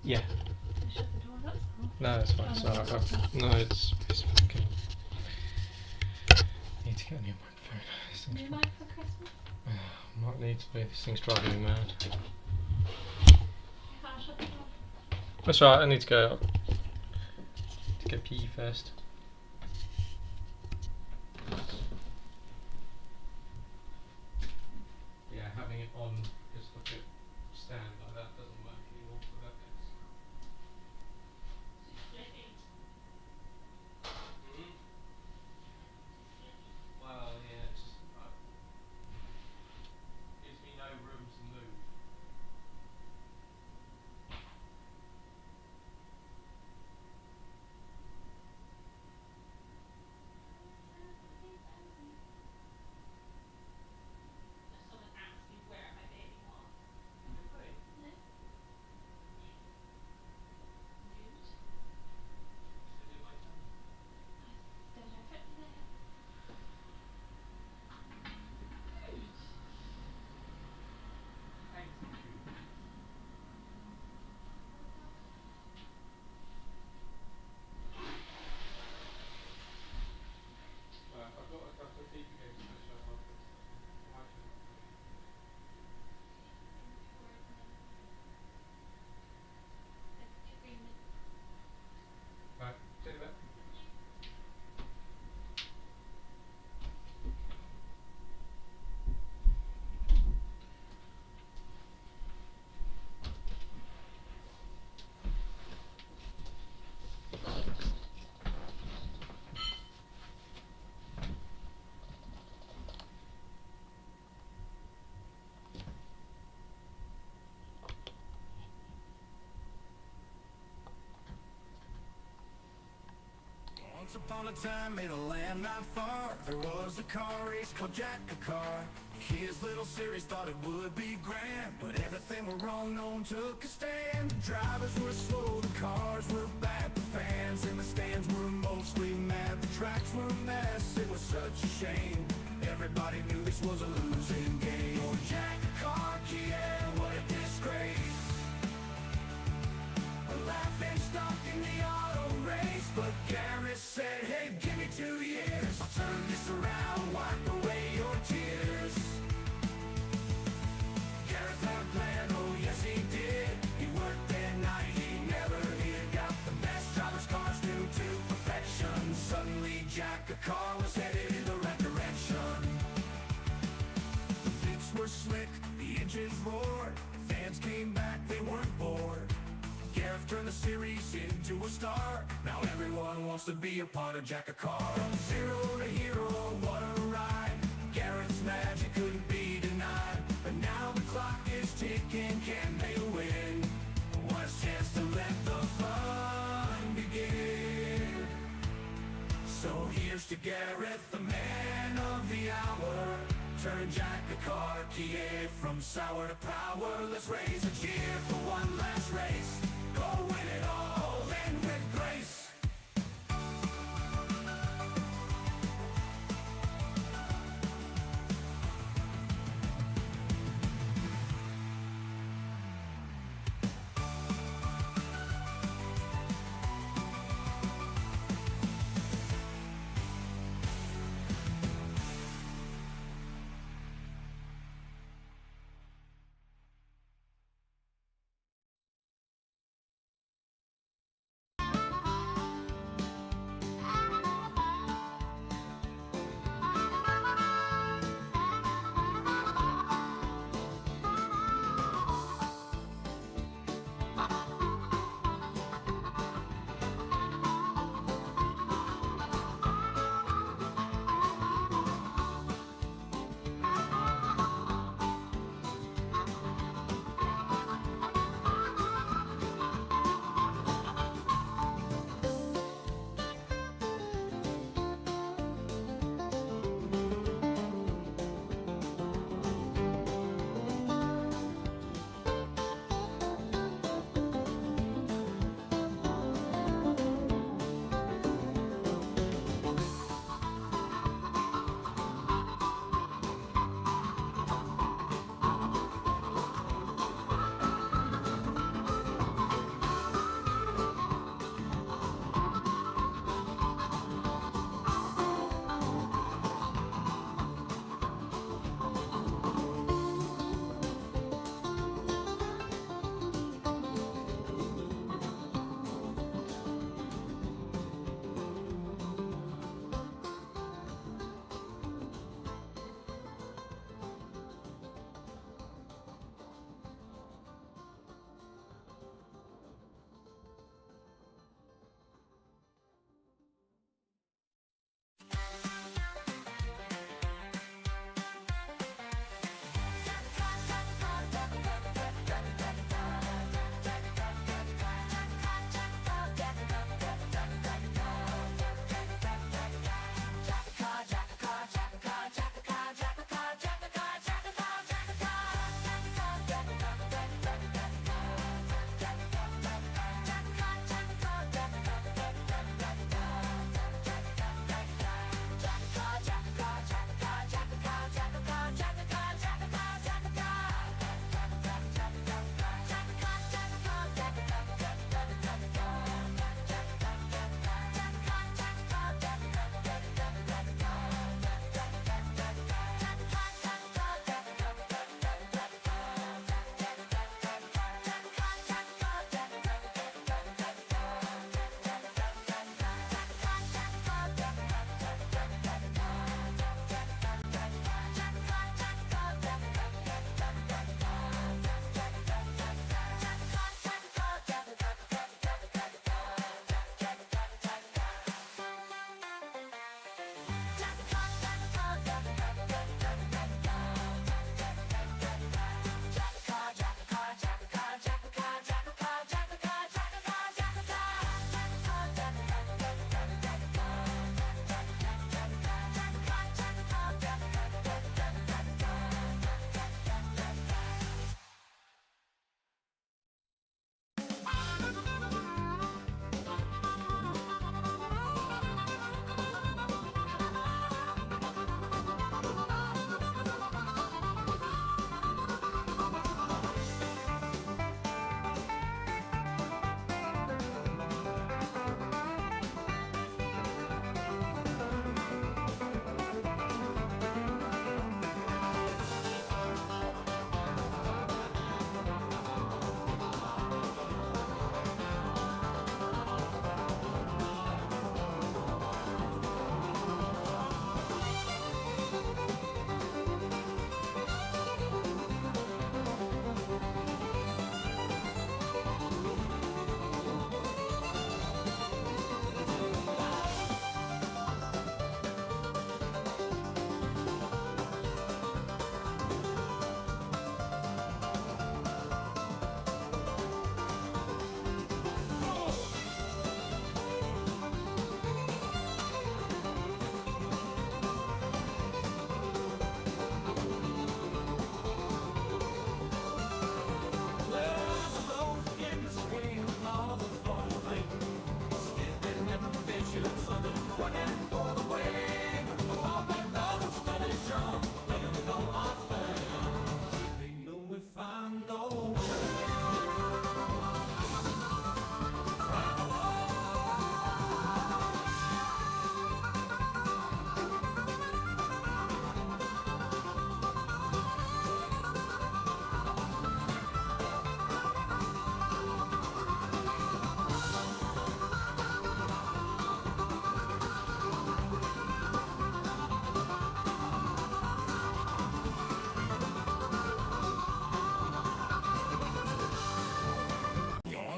Yeah. Shut the door, that's all. No, it's fine. Oh, It's no, alright. it's not. No, it's fucking. Need to get a new microphone. This thing's New mic for Christmas? might need to be. This thing's driving me mad. You can't shut the door. That's right. I need to go. To get pee first. Yeah, having it on just like a stand like that doesn't work anymore. So that is. Well, yeah, it's just gives me no room to move. Someone asked me where my baby was. Really? No. Rude. Sit in my tummy. I don't know if it's there. Rude. Thank you. I've got a couple of FIFA games to finish up after this. Why should I? Agreement. Right, see you in a bit. Once upon a time in a land not far, there was a car race called Jackocar. His little series thought it would be grand, but everything were wrong, no one took a stand. The drivers were slow, the cars were bad, the fans in the stands were mostly mad. The tracks were a mess, it was such a shame. Everybody knew this was a losing game. Oh, Jackocar, yeah, what a disgrace. A laughing stock in the auto race, but Garrett said, hey, give me 2 years, I'll turn this around, wipe away your tears. Garrett had a plan, oh yes he did. He worked at night, he never hid. Got the best driver's cars new to perfection. Suddenly Jackocar was headed in the right direction. The pits were slick, the engines roared, fans came back, they weren't bored. Gareth turned the series into a star. Now everyone wants to be a part of Jackocar. From zero to hero, what a ride. Gareth's magic couldn't be denied. But now the clock is ticking, can they win? One chance to let the fun begin. So here's to Gareth, the man of the hour. Turn Jackocar, Kiev from sour to power. Let's raise a cheer for one last race. Go win it all, end with grace.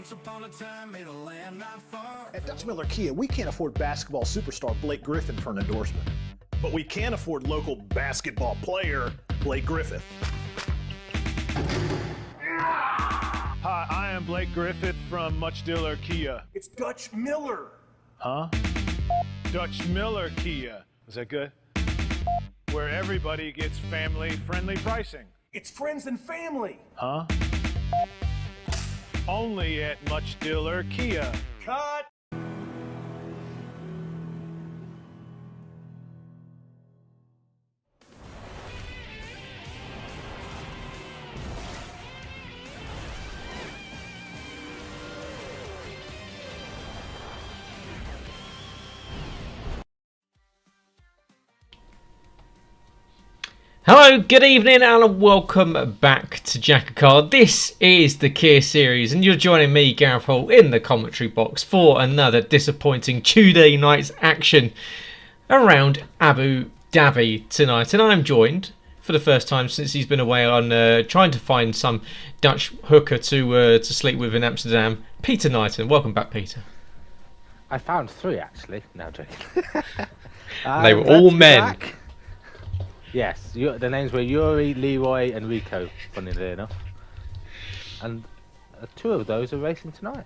once upon a time made a land not far. At Dutch Miller Kia, we can't afford basketball superstar Blake Griffin for an endorsement. But we can afford local basketball player Blake Griffith. Hi, I am Blake Griffith from Much Diller Kia. It's Dutch Miller. Huh? Dutch Miller Kia. Is that good? Where everybody gets family-friendly pricing. It's friends and family. Huh? Only at Much Diller Kia. Cut. Hello, good evening and welcome back to Jackocar. This is the Kia series and you're joining me, Gareth Hall, in the commentary box for another disappointing Tuesday night's action around Abu Dhabi tonight. And I'm joined for the first time since he's been away on trying to find some Dutch hooker to sleep with in Amsterdam, Peter Knighton. Welcome back, Peter. I found 3 actually. No, joking. They were all men. Back. Yes, the names were Yuri, Leroy, and Rico, funnily enough. And 2 of those are racing tonight.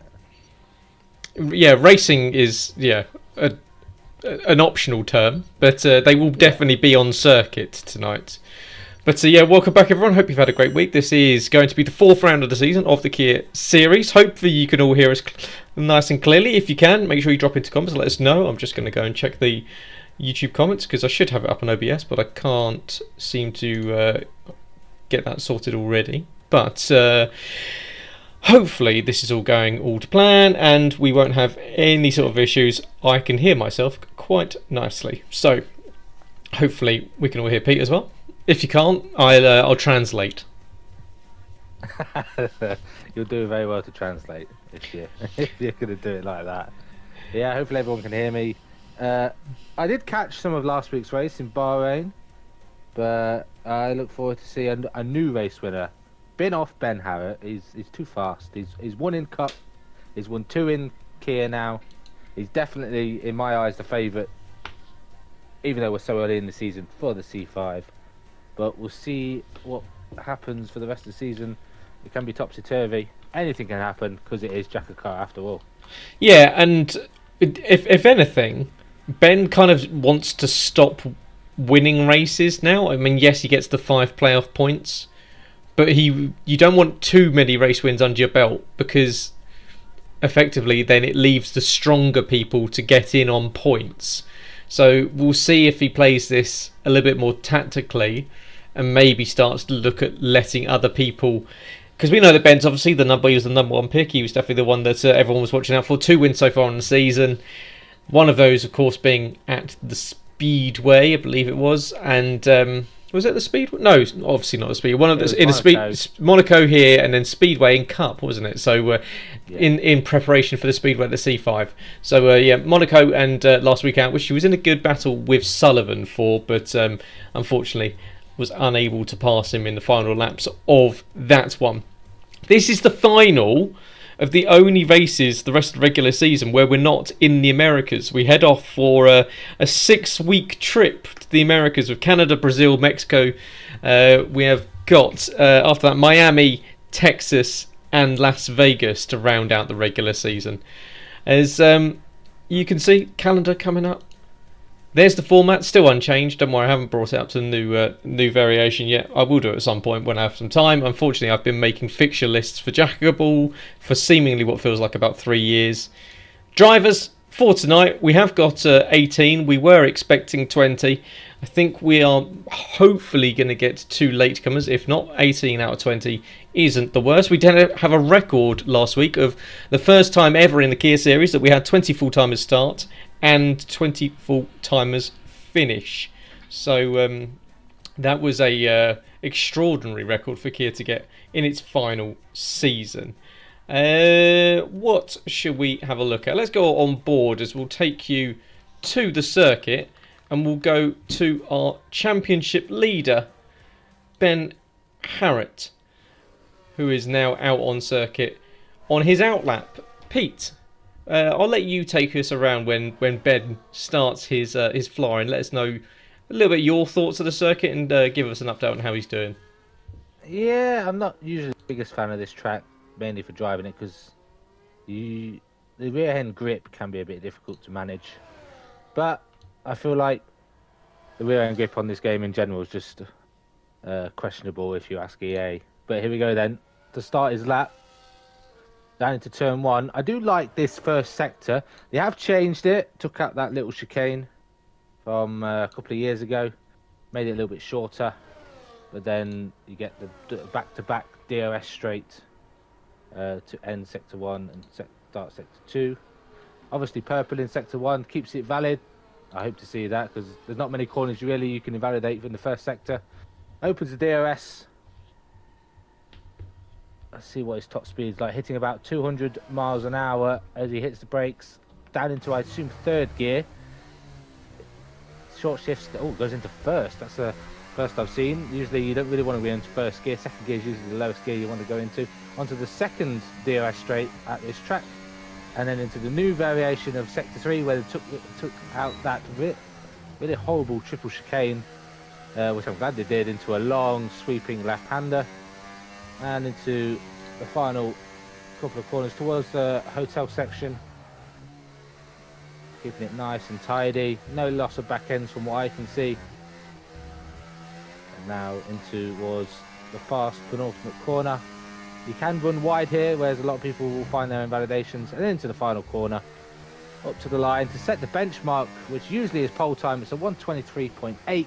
Yeah, racing is an optional term, but they will definitely be on circuit tonight. But welcome back everyone. Hope you've had a great week. This is going to be the 4th round of the season of the Kia series. Hopefully you can all hear us nice and clearly. If you can, make sure you drop into comments and let us know. I'm just going to go and check the YouTube comments because I should have it up on OBS, but I can't seem to get that sorted already. But hopefully this is all going to plan and we won't have any sort of issues. I can hear myself quite nicely, so hopefully we can all hear Pete as well. If you can't, I'll translate. You'll do very well to translate if you're going to do it like that. Yeah, hopefully everyone can hear me. I did catch some of last week's race in Bahrain, but I look forward to seeing a new race winner. Been off Ben Harrett. He's too fast. He's won in Cup. He's won 2 in Kia now. He's definitely, in my eyes, the favourite, even though we're so early in the season, for the C5. But we'll see what happens for the rest of the season. It can be topsy-turvy. Anything can happen because it is Jackocar after all. Yeah, and if anything, Ben kind of wants to stop winning races now. I mean, yes, he gets the 5 playoff points, but you don't want too many race wins under your belt because effectively then it leaves the stronger people to get in on points. So we'll see if he plays this a little bit more tactically and maybe starts to look at letting other people, because we know that Ben's obviously he was the number 1 pick. He was definitely the one that everyone was watching out for. 2 wins so far in the season. One of those, of course, being at the Speedway, I believe it was. And was it the Speedway? No, obviously not the Speedway. One of the in Monaco here, and then Speedway in Cup, wasn't it? So in preparation for the Speedway at the C5. So Monaco and last week out, which she was in a good battle with Sullivan for, but unfortunately was unable to pass him in the final laps of that one. This is the final of the only races the rest of the regular season where we're not in the Americas. We head off for a 6-week trip to the Americas with Canada, Brazil, Mexico. We have got, after that, Miami, Texas and Las Vegas to round out the regular season. As you can see, calendar coming up. There's the format, still unchanged. Don't worry, I haven't brought it up to the new variation yet. I will do it at some point when I have some time. Unfortunately, I've been making fixture lists for Jackocar for seemingly what feels like about 3 years. Drivers for tonight, we have got 18. We were expecting 20. I think we are hopefully going to get 2 latecomers. If not, 18 out of 20 isn't the worst. We did have a record last week of the first time ever in the Kia series that we had 20 full-timers start and 20 full-timers finish. So that was a extraordinary record for Kia to get in its final season. What should we have a look at? Let's go on board as we'll take you to the circuit and we'll go to our championship leader, Ben Harrett, who is now out on circuit on his outlap. Pete, I'll let you take us around when Ben starts his flying. Let us know a little bit your thoughts of the circuit and give us an update on how he's doing. Yeah, I'm not usually the biggest fan of this track, mainly for driving it because the rear end grip can be a bit difficult to manage. But I feel like the rear end grip on this game in general is just questionable if you ask EA. But here we go then. To start his lap, down into turn 1. I do like this first sector. They have changed it, took out that little chicane from a couple of years ago, made it a little bit shorter. But then you get the back-to-back DRS straight to end sector 1 and start sector 2. Obviously purple in sector 1 keeps it valid. I hope to see that because there's not many corners really you can invalidate from the first sector. Opens the DRS. Let's see what his top speed is like, hitting about 200 miles an hour as he hits the brakes. Down into, I assume, third gear. Short shifts, goes into first. That's the first I've seen. Usually you don't really want to go into first gear. Second gear is usually the lowest gear you want to go into. Onto the second DRS straight at this track. And then into the new variation of sector 3 where they took out that really horrible triple chicane, which I'm glad they did, into a long sweeping left-hander. And into the final couple of corners towards the hotel section. Keeping it nice and tidy. No loss of back ends from what I can see. And now into towards the fast penultimate corner. You can run wide here, whereas a lot of people will find their invalidations. And then into the final corner. Up to the line to set the benchmark, which usually is pole time. It's a 123.8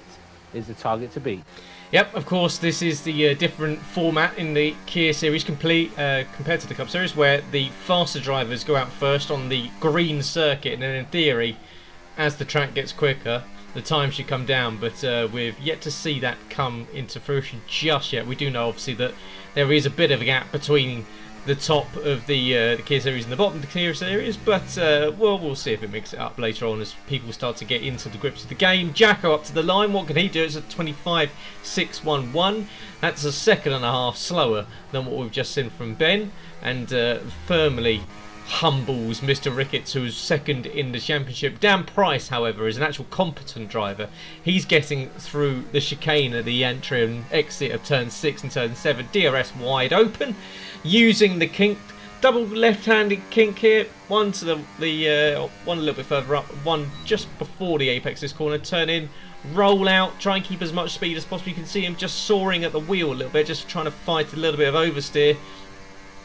is the target to beat. Yep, of course, this is the different format in the Kia Series compared to the Cup Series, where the faster drivers go out first on the green circuit, and then in theory, as the track gets quicker, the time should come down, but we've yet to see that come into fruition just yet. We do know, obviously, that there is a bit of a gap between the top of the Kia Series and the bottom of the Kia Series, but we'll see if it makes it up later on as people start to get into the grips of the game. Jacko up to the line. What can he do? It's a 25.611. That's a second and a half slower than what we've just seen from Ben, and firmly humbles Mr. Ricketts, who's second in the championship. Dan Price, however, is an actual competent driver. He's getting through the chicane at the entry and exit of turn 6 and turn 7. DRS wide open, using the kink, double left-handed kink here. One to the one a little bit further up, one just before the apex this corner. Turn in, roll out, try and keep as much speed as possible. You can see him just soaring at the wheel a little bit, just trying to fight a little bit of oversteer,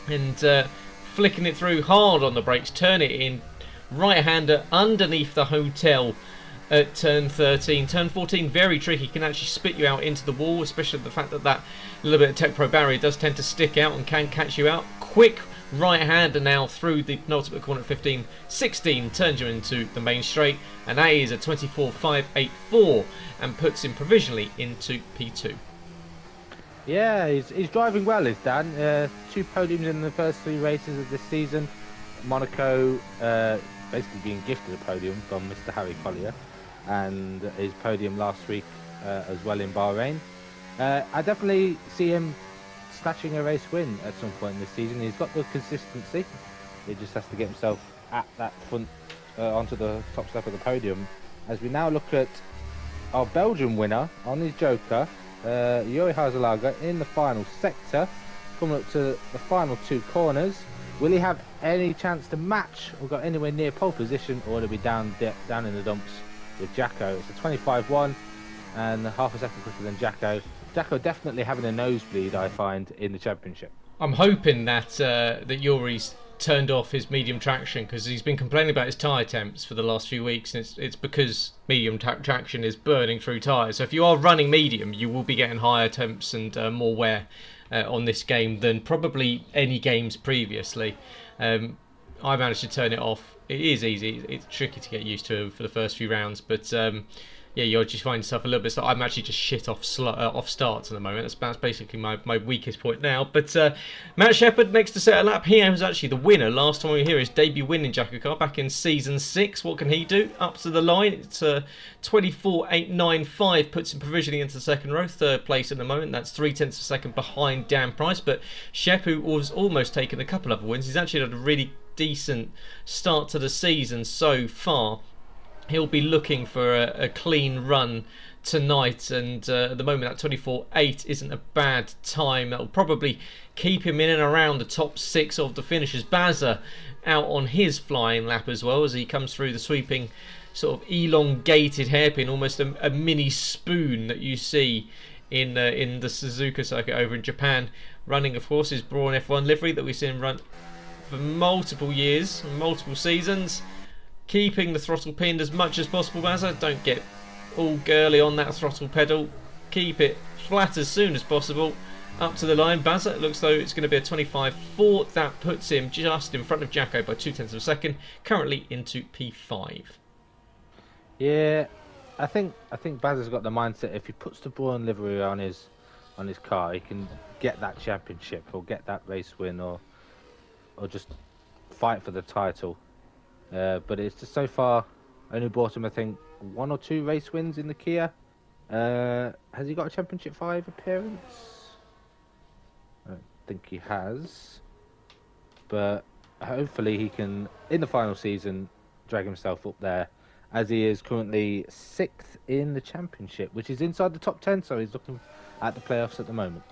and flicking it through hard on the brakes. Turn it in, right-hander underneath the hotel at turn 13. Turn 14, very tricky, can actually spit you out into the wall, especially the fact that that little bit of Tech Pro barrier does tend to stick out and can catch you out. Quick right-hander now through the penultimate corner at 15. 16 turns you into the main straight, and that is a 24.584 and puts him provisionally into P2. Yeah, he's driving well, is Dan. 2 podiums in the first 3 races of this season. Monaco basically being gifted a podium from Mr. Harry Collier, and his podium last week as well in Bahrain. I definitely see him snatching a race win at some point in this season. He's got the consistency. He just has to get himself at that front onto the top step of the podium. As we now look at our Belgian winner on his Joker, Yuri Hazelaga in the final sector, coming up to the final 2 corners. Will he have any chance to match or go anywhere near pole position, or will he be down in the dumps with Jacko? It's a 25.1 and half a second quicker than Jacko. Jacko definitely having a nosebleed, I find, in the championship. I'm hoping that that Yuri's turned off his medium traction, because he's been complaining about his tyre temps for the last few weeks, and it's because medium traction is burning through tyres. So if you are running medium, you will be getting higher temps and more wear on this game than probably any games previously. I managed to turn it off. It is easy. It's tricky to get used to for the first few rounds, but yeah, you'll just find yourself a little bit. So I'm actually just shit off starts at the moment. That's basically my weakest point now. But Matt Shepherd next to set a lap. He was actually the winner last time we were here. His debut win in Jackocar back in season 6. What can he do? Up to the line. It's 24.895. Puts him provisionally into the second row. Third place at the moment. That's 0.3 of a second behind Dan Price. But Shep, who was almost taken a couple of wins, he's actually had a really decent start to the season so far. He'll be looking for a clean run tonight, and at the moment that 24.8 isn't a bad time. That'll probably keep him in and around the top 6 of the finishers. Bazza out on his flying lap as well as he comes through the sweeping sort of elongated hairpin, almost a mini spoon that you see in the Suzuka circuit over in Japan. Running, of course, his Braun F1 livery that we've seen run for multiple years, multiple seasons. Keeping the throttle pinned as much as possible, Bazza. Don't get all girly on that throttle pedal. Keep it flat as soon as possible. Up to the line, Bazza. It looks though it's going to be a 25.4. That puts him just in front of Jacko by 0.2 of a second. Currently into P5. Yeah, I think Bazza's got the mindset. If he puts the Braun livery on his car, he can get that championship or get that race win or just fight for the title. But it's just so far only brought him, I think, 1 or 2 race wins in the Kia. Has he got a Championship 5 appearance? I don't think he has. But hopefully he can, in the final season, drag himself up there, as he is currently 6th in the Championship, which is inside the top 10, so he's looking at the playoffs at the moment.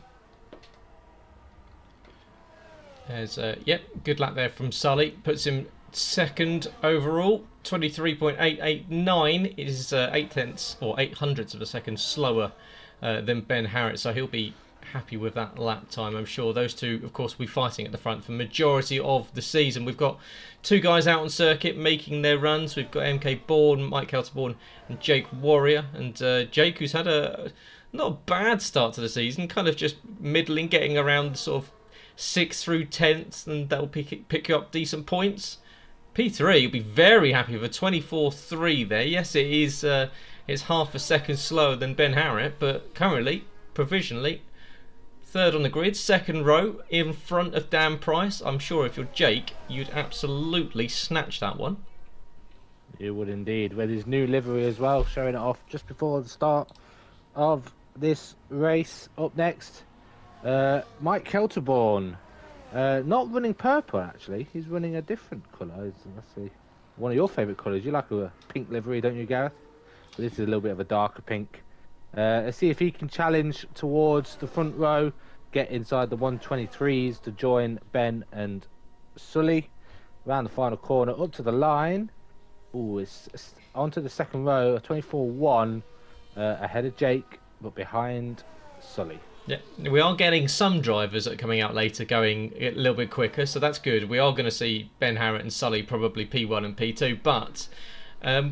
There's yep, good lap there from Sully. Puts him second overall. 23.889 is 0.8 or 0.08 of a second slower than Ben Harrett, so he'll be happy with that lap time, I'm sure. Those two, of course, will be fighting at the front for the majority of the season. We've got 2 guys out on circuit making their runs. We've got MK Bourne, Mike Helterborn, and Jake Warrior. And Jake, who's had a not a bad start to the season, kind of just middling, getting around sort of 6th through 10th, and that'll pick you up decent points. P3 will be very happy with a 24.3 there. Yes, it is it's half a second slower than Ben Harrett, but currently, provisionally, 3rd on the grid, 2nd row, in front of Dan Price. I'm sure if you're Jake, you'd absolutely snatch that one. You would indeed, with his new livery as well, showing it off just before the start of this race. Up next, Mike Helterborn. Not running purple, actually. He's running a different colour. Let's see. One of your favourite colours. You like a pink livery, don't you, Gareth? But this is a little bit of a darker pink. Let's see if he can challenge towards the front row, get inside the 123s to join Ben and Sully. Around the final corner, up to the line. Ooh, it's onto the second row, a 24.1 ahead of Jake, but behind Sully. Yeah, we are getting some drivers that are coming out later going a little bit quicker, so that's good. We are going to see Ben Harrett and Sully probably P1 and P2, but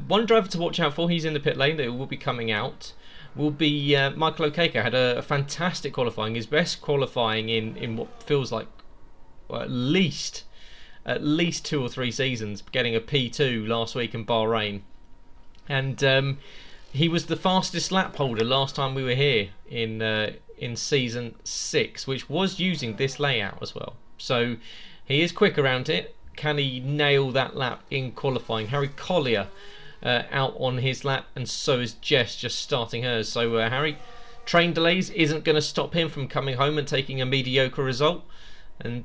one driver to watch out for, he's in the pit lane, that will be coming out, will be Michael Okeka. Had a fantastic qualifying, his best qualifying in what feels like at least 2 or 3 seasons, getting a P2 last week in Bahrain. And he was the fastest lap holder last time we were here in season 6, which was using this layout as well. So he is quick around it. Can he nail that lap in qualifying? Harry Collier out on his lap, and so is Jess just starting hers. So Harry, train delays isn't going to stop him from coming home and taking a mediocre result. And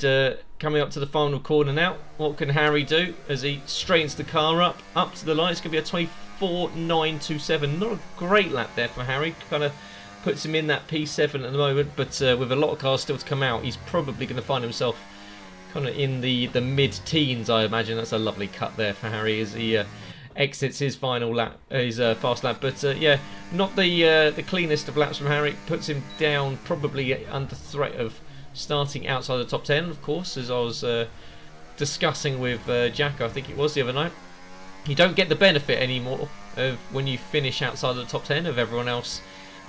coming up to the final corner now, what can Harry do as he straightens the car up to the line? It's going to be a 24.927. Not a great lap there for Harry. Kind of puts him in that P7 at the moment, but with a lot of cars still to come out, he's probably going to find himself kind of in the mid-teens, I imagine. That's a lovely cut there for Harry as he exits his final lap, his fast lap. But yeah, not the cleanest of laps from Harry. Puts him down probably under threat of starting outside the top 10, of course, as I was discussing with Jacko, I think it was the other night. You don't get the benefit anymore of when you finish outside the top 10 of everyone else,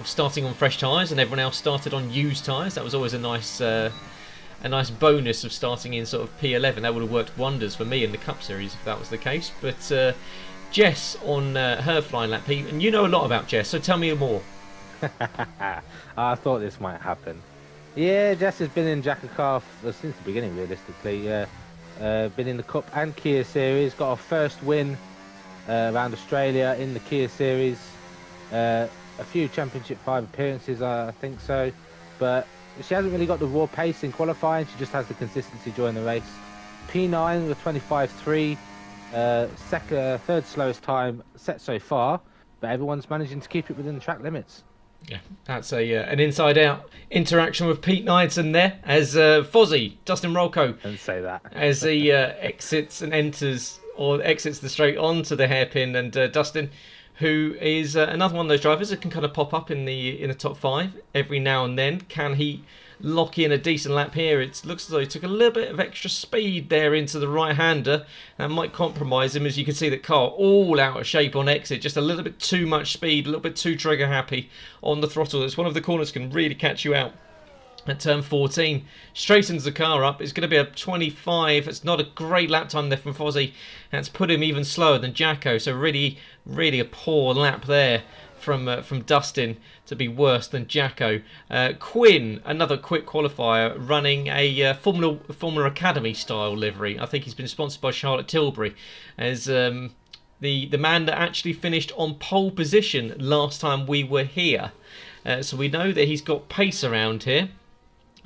of starting on fresh tyres, and everyone else started on used tyres. That was always a nice bonus of starting in sort of P11. That would have worked wonders for me in the Cup Series if that was the case. But Jess on her flying lap, Pete, and you know a lot about Jess, so tell me more. I thought this might happen. Yeah, Jess has been in Jackocar since the beginning, realistically. Been in the Cup and Kia Series, got her first win around Australia in the Kia Series. A few Championship 5 appearances, I think so. But she hasn't really got the raw pace in qualifying, she just has the consistency during the race. P9 with 25.3, third slowest time set so far, but everyone's managing to keep it within the track limits. Yeah, that's an inside-out interaction with Pete Knightson there, as Fozzie, Dustin Rolko, Don't say that. as he exits the straight onto the hairpin, and Dustin, who is another one of those drivers that can kind of pop up in the top 5 every now and then. Can he lock in a decent lap here? It looks as though he took a little bit of extra speed there into the right-hander. That might compromise him, as you can see that car all out of shape on exit. Just a little bit too much speed, a little bit too trigger happy on the throttle. It's one of the corners can really catch you out. At turn 14, straightens the car up. It's going to be a 25. It's not a great lap time there from Fozzie. That's put him even slower than Jacko. So really, really a poor lap there from Dustin to be worse than Jacko. Quinn, another quick qualifier, running a Formula Academy style livery. I think he's been sponsored by Charlotte Tilbury, as the man that actually finished on pole position last time we were here. So we know that he's got pace around here.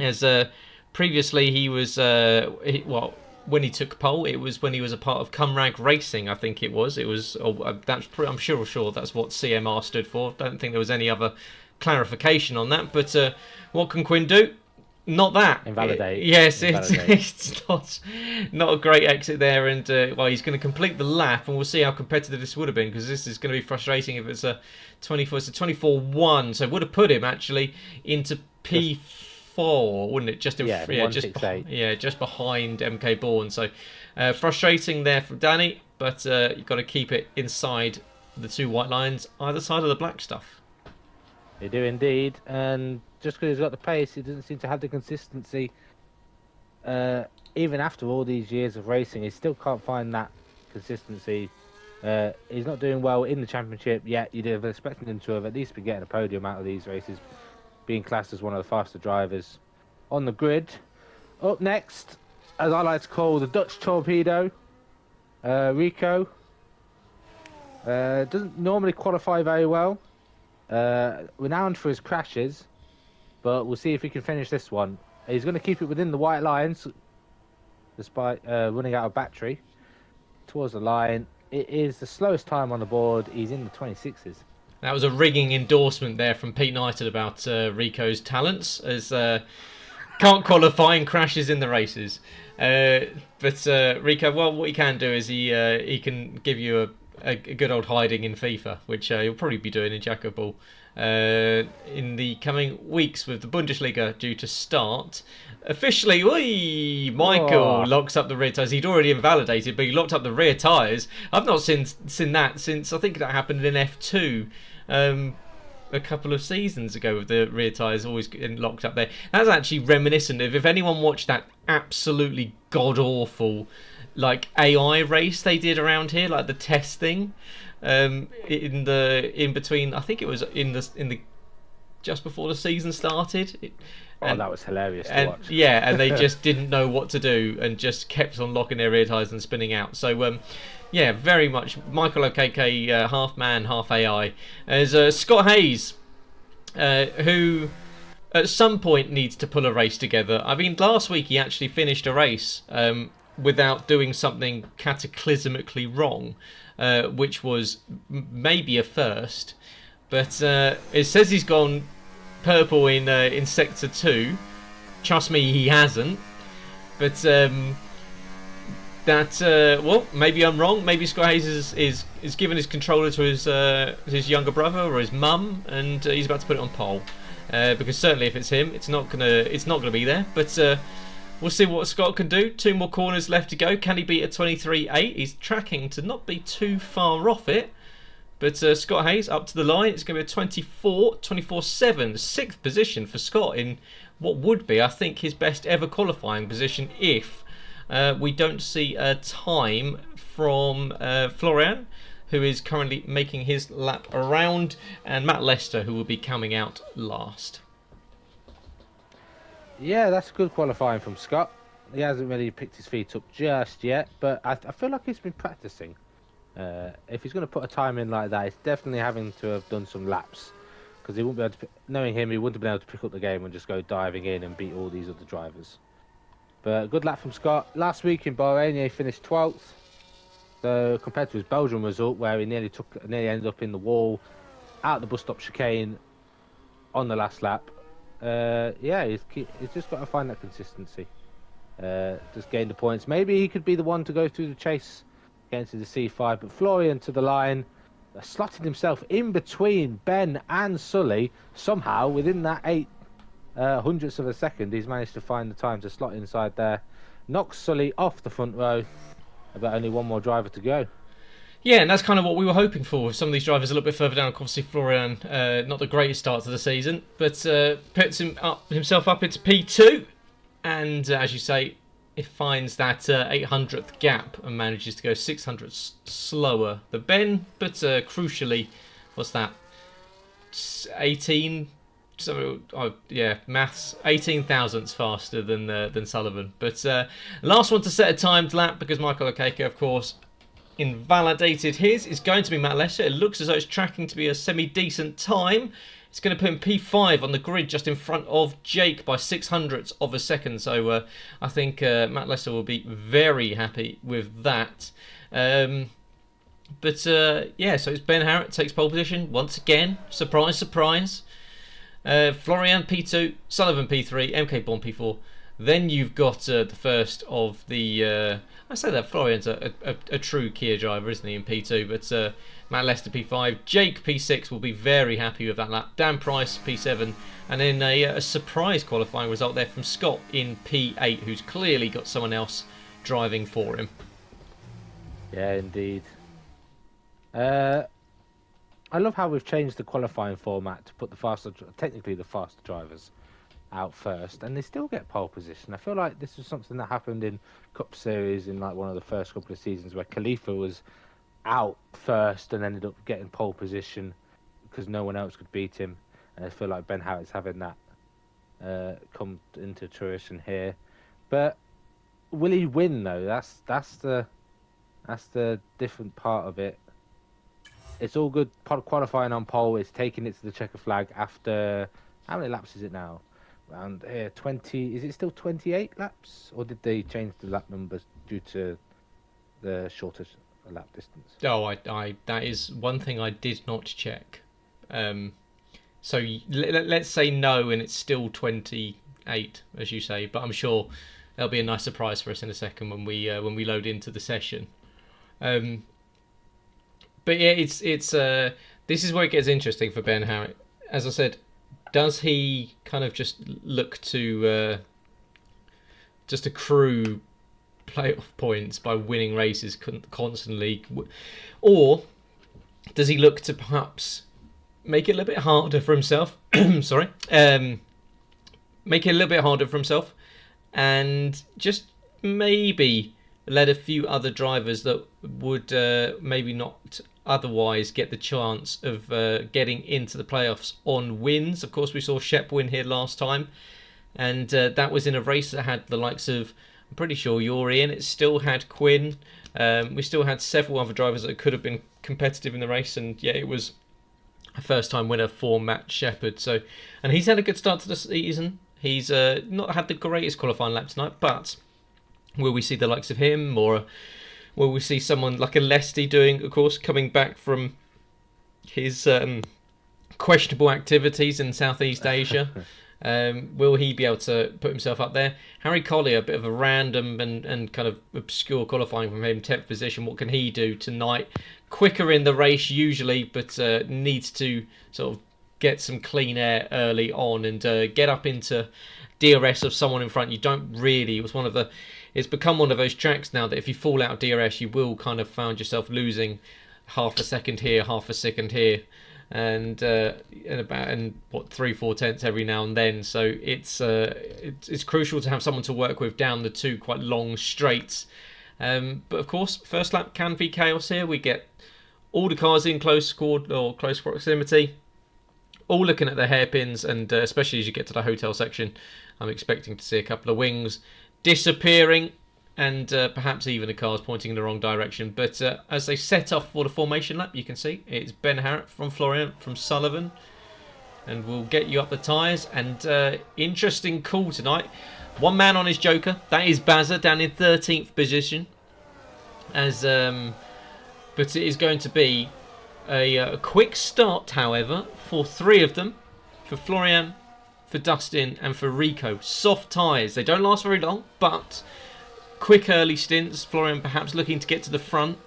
As previously he was, when he took pole, it was when he was a part of Cumrag Racing, I think it was. I'm sure that's what CMR stood for. Don't think there was any other clarification on that. But what can Quinn do? Not that. Invalidate. It's not a great exit there, and he's going to complete the lap, and we'll see how competitive this would have been, because this is going to be frustrating if it's a 24. It's a 24-1, so it would have put him actually into P4, wouldn't it? Just behind MK Bourne. So frustrating there from Danny, but you've got to keep it inside the 2 white lines either side of the black stuff. They do indeed, and just because he's got the pace, he doesn't seem to have the consistency. Even after all these years of racing, he still can't find that consistency. He's not doing well in the championship yet. You'd have expected him to have at least been getting a podium out of these races, being classed as one of the faster drivers on the grid. Up next, as I like to call the Dutch torpedo, Rico. Doesn't normally qualify very well. Renowned for his crashes, but we'll see if he can finish this one. He's going to keep it within the white lines despite running out of battery towards the line. It is the slowest time on the board. He's in the 26s. That was a ringing endorsement there from Pete Knighton about Rico's talents, as can't qualify and crashes in the races. But Rico, well, what he can do is he can give you a good old hiding in FIFA, which he'll probably be doing in Jackocar in the coming weeks, with the Bundesliga due to start officially. Michael locks up the rear tyres. He'd already invalidated, but he locked up the rear tyres. I've not seen that since, I think that happened in F2 a couple of seasons ago, with the rear tyres always getting locked up there. That's actually reminiscent of, if anyone watched that absolutely god-awful AI race they did around here, like the test thing, in between, I think it was in the just before the season started. That was hilarious to watch. Yeah, and they just didn't know what to do and just kept on locking their rear tyres and spinning out. So yeah, very much Michael Okeke, half man, half AI. As Scott Hayes, who at some point needs to pull a race together. I mean, last week he actually finished a race without doing something cataclysmically wrong, which was maybe a first. But it says he's gone purple in Sector 2. Trust me, he hasn't. But well, maybe I'm wrong. Maybe Scott Hayes is giving his controller to his younger brother or his mum, and he's about to put it on pole. Because certainly if it's him, it's not gonna be there. But we'll see what Scott can do. 2 more corners left to go. Can he beat a 23.8? He's tracking to not be too far off it. But Scott Hayes up to the line. It's going to be a 24.7, 6th position for Scott in what would be, I think, his best ever qualifying position if we don't see a time from Florian, who is currently making his lap around, and Matt Lester, who will be coming out last. Yeah, that's good qualifying from Scott. He hasn't really picked his feet up just yet, but I feel like he's been practicing. If he's going to put a time in like that, he's definitely having to have done some laps. Because he wouldn't be able to, knowing him, he wouldn't have been able to pick up the game and just go diving in and beat all these other drivers. But good lap from Scott. Last week in Bahrain, he finished 12th. So compared to his Belgian result, where he nearly ended up in the wall, out the bus stop chicane, on the last lap. Yeah, he's just got to find that consistency. Just gain the points. Maybe he could be the one to go through the chase, get into the C5. But Florian to the line, slotted himself in between Ben and Sully. Somehow, within that 8 hundredths of a second, he's managed to find the time to slot inside there. Knocks Sully off the front row. About only one more driver to go. Yeah, and that's kind of what we were hoping for with some of these drivers a little bit further down. Obviously, Florian, not the greatest start to the season, but puts himself up into P2. And as you say, it finds that 800th gap and manages to go 600 slower than Ben. But crucially, what's that? 18. So, maths, 18 thousandths faster than Sullivan. But last one to set a timed lap, because Michael Okeke, of course, invalidated his, is going to be Matt Lester. It looks as though it's tracking to be a semi-decent time. It's going to put him P5 on the grid, just in front of Jake by 600ths of a second. So I think Matt Lester will be very happy with that. So it's Ben Harrett takes pole position once again. Surprise, surprise. Florian P2, Sullivan P3, MK Bond P4. Then you've got the first of the... I say that Florian's a true Kia driver, isn't he, in P2? But Matt Lester P5, Jake P6 will be very happy with that lap. Dan Price P7, and then a surprise qualifying result there from Scott in P8, who's clearly got someone else driving for him. Yeah, indeed. I love how we've changed the qualifying format to put technically the faster drivers out first, and they still get pole position. I feel like this was something that happened in Cup Series in like one of the first couple of seasons, where Khalifa was out first and ended up getting pole position because no one else could beat him. And I feel like Ben Harrett's having that come into fruition here. But will he win though? That's the different part of it. It's all good qualifying on pole. It's taking it to the checker flag after... How many laps is it now? Around 20... Is it still 28 laps? Or did they change the lap numbers due to the shorter lap distance? Oh, that is one thing I did not check. So let's say no, and it's still 28, as you say. But I'm sure there'll be a nice surprise for us in a second when we load into the session. But yeah, it's this is where it gets interesting for Ben Harrett. As I said, does he kind of just look to just accrue playoff points by winning races constantly, or does he look to perhaps make it a little bit harder for himself? Sorry, make it a little bit harder for himself, and just maybe let a few other drivers that would maybe not otherwise get the chance of getting into the playoffs on wins. Of course, we saw Shep win here last time, and that was in a race that had the likes of, I'm pretty sure you're in, it still had Quinn. We still had several other drivers that could have been competitive in the race, and yeah, it was a first-time winner for Matt Shepherd. So, and he's had a good start to the season. He's not had the greatest qualifying lap tonight, but will we see the likes of him, or will we see someone like a Lesty doing, of course, coming back from his questionable activities in Southeast Asia? Will he be able to put himself up there? Harry Collier, a bit of a random and kind of obscure qualifying from him, 10th position. What can he do tonight? Quicker in the race usually, but needs to sort of get some clean air early on and get up into DRS of someone in front. You don't really... It's become one of those tracks now that if you fall out of DRS, you will kind of find yourself losing half a second here, half a second here, and 3-4 tenths every now and then. So it's crucial to have someone to work with down the two quite long straights. But of course, first lap can be chaos here. We get All the cars in close proximity, all looking at their hairpins, and especially as you get to the hotel section, I'm expecting to see a couple of wings disappearing, and perhaps even the cars pointing in the wrong direction. But as they set off for the formation lap, you can see it's Ben Harrett from Florian, from Sullivan, and we'll get you up the tyres. And interesting call tonight. One man on his Joker, that is Bazza, down in 13th position. But it is going to be a quick start, however, for 3 of them. For Florian, for Dustin, and for Rico. Soft tyres. They don't last very long, but quick early stints. Florian perhaps looking to get to the front.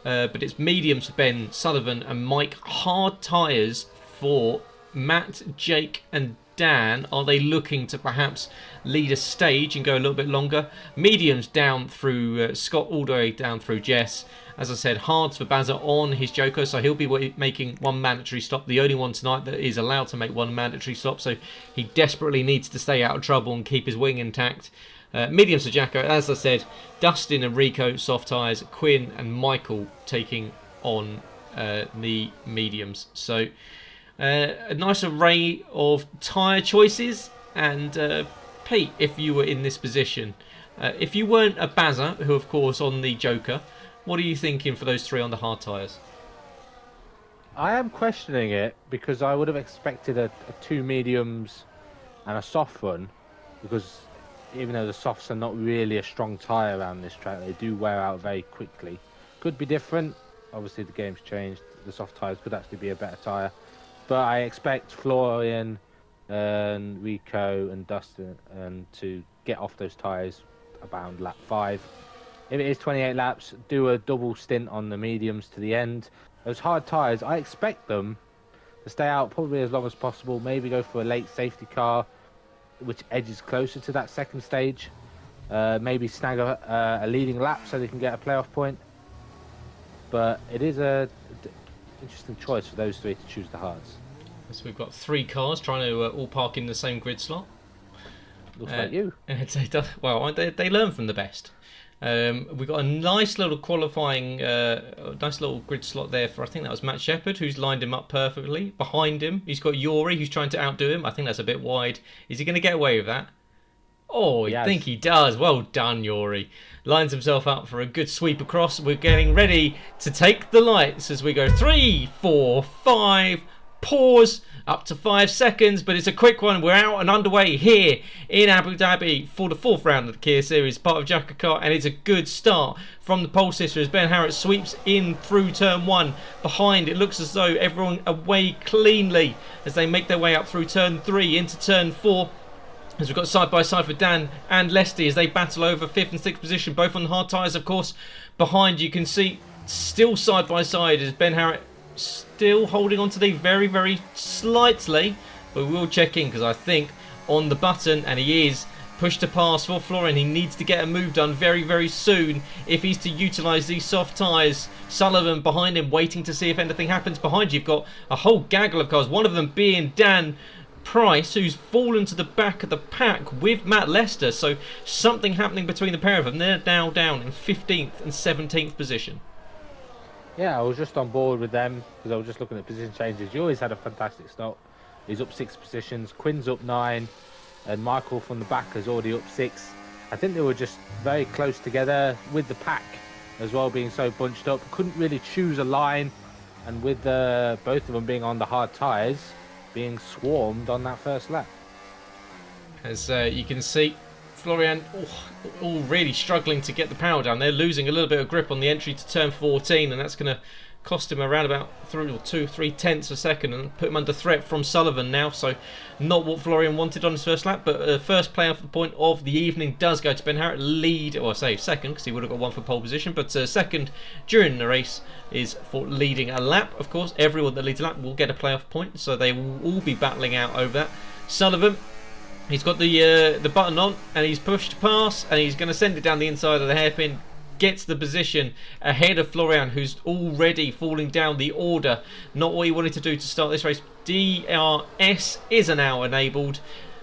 But it's mediums for Ben, Sullivan, and Mike. Hard tyres for Matt, Jake, and Dan. Are they looking to perhaps lead a stage and go a little bit longer? Mediums down through Scott, all the way down through Jess. As I said, hards for Bazza on his Joker, so he'll be making one mandatory stop, the only one tonight that is allowed to make one mandatory stop, so he desperately needs to stay out of trouble and keep his wing intact. Mediums for Jacko, as I said, Dustin and Rico, soft tyres, Quinn and Michael taking on the mediums. So a nice array of tyre choices. And Pete, if you were in this position, if you weren't a Bazza, who of course on the Joker, what are you thinking for those 3 on the hard tyres? I am questioning it because I would have expected a 2 mediums and a soft run, because even though the softs are not really a strong tyre around this track, they do wear out very quickly. Could be different. Obviously the game's changed. The soft tyres could actually be a better tyre. But I expect Florian and Rico and Dustin to get off those tyres around lap 5. If it is 28 laps, do a double stint on the mediums to the end. Those hard tyres, I expect them to stay out probably as long as possible. Maybe go for a late safety car, which edges closer to that second stage. Maybe snag a leading lap so they can get a playoff point. But it is a interesting choice for those 3 to choose the hards. So we've got 3 cars trying to all park in the same grid slot. Looks like you. Well, they learn from the best. We've got a nice little qualifying, nice little grid slot there for, I think that was Matt Shepherd, who's lined him up perfectly. Behind him, he's got Yuri, who's trying to outdo him. I think that's a bit wide. Is he going to get away with that? Oh, I think he does. Well done, Yuri. Lines himself up for a good sweep across. We're getting ready to take the lights as we go 3, 4, 5, pause. Up to 5 seconds, but it's a quick one. We're out and underway here in Abu Dhabi for the 4th round of the Kia Series, part of Jackocar, and it's a good start from the pole sister as Ben Harrett sweeps in through turn 1. Behind, it looks as though everyone away cleanly as they make their way up through turn 3 into turn 4. As we've got side by side for Dan and Lesty as they battle over 5th and 6th position, both on the hard tyres, of course. Behind, you can see still side by side as Ben Harrett still holding on to the very, very slightly, but we'll check in because I think on the button, and he is pushed to pass for Florian. He needs to get a move done very, very soon if he's to utilise these soft tyres. Sullivan behind him, waiting to see if anything happens. Behind you've got a whole gaggle of cars, one of them being Dan Price, who's fallen to the back of the pack with Matt Lester, so something happening between the pair of them. They're now down in 15th and 17th position. Yeah, I was just on board with them because I was just looking at position changes. You always had a fantastic start. He's up 6 positions. Quinn's up 9. And Michael from the back is already up 6. I think they were just very close together with the pack as well being so bunched up. Couldn't really choose a line. And with both of them being on the hard tyres, being swarmed on that first lap. As you can see, Florian all really struggling to get the power down. They're losing a little bit of grip on the entry to turn 14, and that's going to cost him around about 3 tenths a second and put him under threat from Sullivan now. So not what Florian wanted on his first lap, but first playoff point of the evening does go to Ben Harrett. Lead, or I say second, because he would have got 1 for pole position, but second during the race is for leading a lap. Of course, everyone that leads a lap will get a playoff point, so they will all be battling out over that. Sullivan, he's got the button on, and he's pushed past, and he's going to send it down the inside of the hairpin. Gets the position ahead of Florian, who's already falling down the order. Not what he wanted to do to start this race. DRS is now enabled,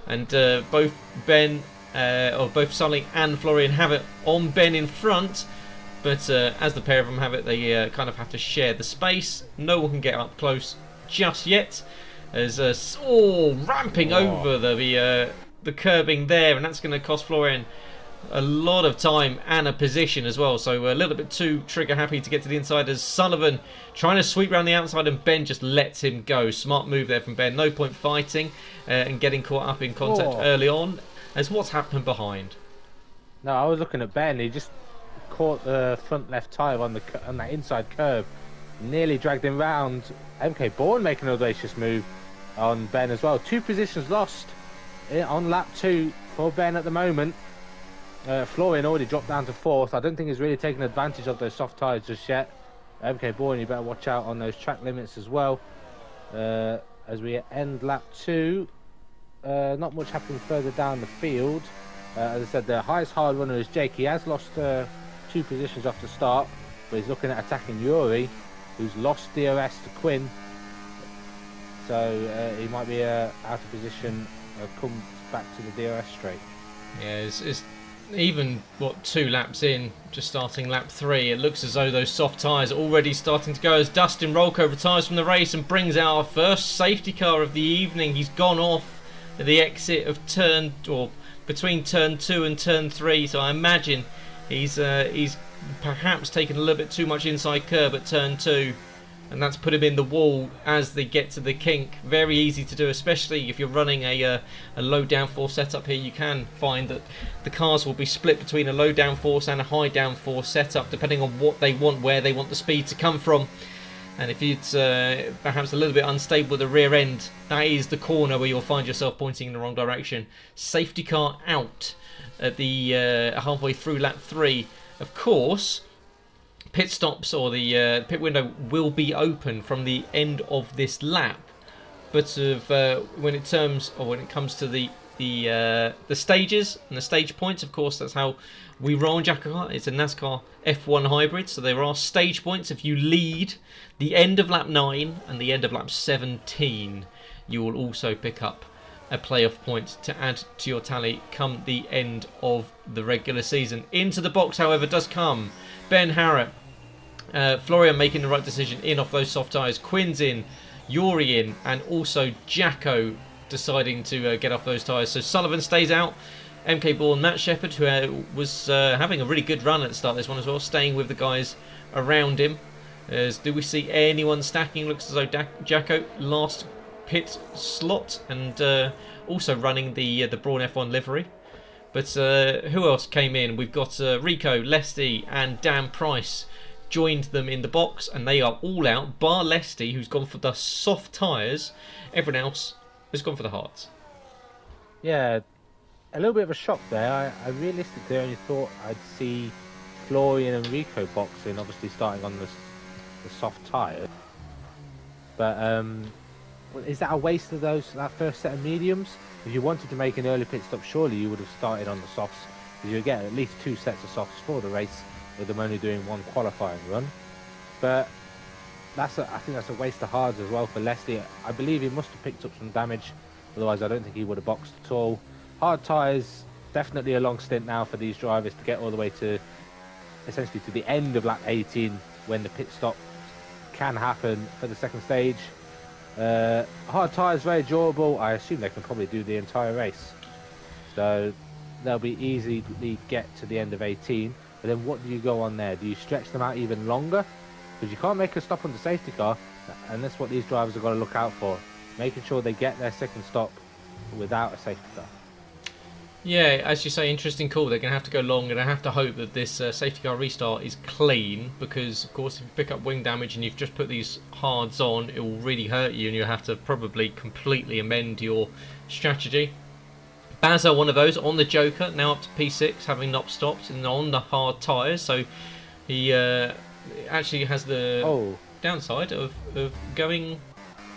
and both Sully and Florian have it on Ben in front. But as the pair of them have it, they kind of have to share the space. No one can get up close just yet. As ramping over the curbing there, and that's going to cost Florian a lot of time and a position as well. So a little bit too trigger happy to get to the inside as Sullivan trying to sweep around the outside, and Ben just lets him go. Smart move there from Ben. No point fighting and getting caught up in contact early on. As what's happened behind? No, I was looking at Ben. He just caught the front left tyre on that inside curb, nearly dragged him round. MK Bourne making an audacious move on Ben as well. 2 positions lost on lap 2 for Ben at the moment. Florian already dropped down to 4th. I don't think he's really taken advantage of those soft tyres just yet. MK Bourne, you better watch out on those track limits as well. As we end lap 2, not much happening further down the field. As I said, the highest hard runner is Jake. He has lost 2 positions off the start, but he's looking at attacking Yuri, who's lost DRS to Quinn. So he might be out of position, come back to the DRS straight. Yeah, it's even 2 laps in, just starting lap 3, it looks as though those soft tyres are already starting to go as Dustin Rolko retires from the race and brings out our first safety car of the evening. He's gone off at the exit of between turn 2 and turn 3, so I imagine he's perhaps taken a little bit too much inside curb at turn 2, and that's put him in the wall as they get to the kink. Very easy to do, especially if you're running a low downforce setup here. You can find that the cars will be split between a low downforce and a high downforce setup, depending on what they want, where they want the speed to come from. And if it's perhaps a little bit unstable with the rear end, that is the corner where you'll find yourself pointing in the wrong direction. Safety car out at the halfway through lap 3. Of course, pit stops or the pit window will be open from the end of this lap. But when it comes to the stages and the stage points, of course, that's how we roll in Jackocar. It's a NASCAR F1 hybrid, so there are stage points. If you lead the end of lap 9 and the end of lap 17, you will also pick up a playoff point to add to your tally come the end of the regular season. Into the box, however, does come Ben Harrop. Florian making the right decision in off those soft tyres. Quinn's in, Yuri in, and also Jacko deciding to get off those tyres. So Sullivan stays out. MK Bourne, Matt Shepherd, who was having a really good run at the start of this one as well, staying with the guys around him. Do we see anyone stacking? Looks as though Jacko last pit slot, and also running the Brawn F1 livery. But who else came in? We've got Rico, Lesty, and Dan Price joined them in the box, and they are all out, bar Lesty, who's gone for the soft tyres. Everyone else has gone for the hards. Yeah, a little bit of a shock there. I realistically only thought I'd see Florian and Rico boxing, obviously starting on the soft tyre. But is that a waste of that first set of mediums? If you wanted to make an early pit stop, surely you would have started on the softs, because you get at least 2 sets of softs for the race, with them only doing 1 qualifying run. But I think that's a waste of hards as well for Leslie. I believe he must have picked up some damage, otherwise I don't think he would have boxed at all. Hard tyres, definitely a long stint now for these drivers to get all the way to essentially to the end of lap 18, when the pit stop can happen for the second stage. Hard tyres, very durable. I assume they can probably do the entire race, so they'll be easily get to the end of 18. But then what do you go on there? Do you stretch them out even longer? Because you can't make a stop on the safety car, and that's what these drivers are going to look out for, making sure they get their second stop without a safety car. Yeah, as you say, interesting call. They're going to have to go long, and I have to hope that this safety car restart is clean, because of course if you pick up wing damage and you've just put these hards on, it will really hurt you, and you'll have to probably completely amend your strategy. Baza, one of those, on the Joker, now up to P6, having not stopped, and on the hard tyres, so he actually has the downside of going...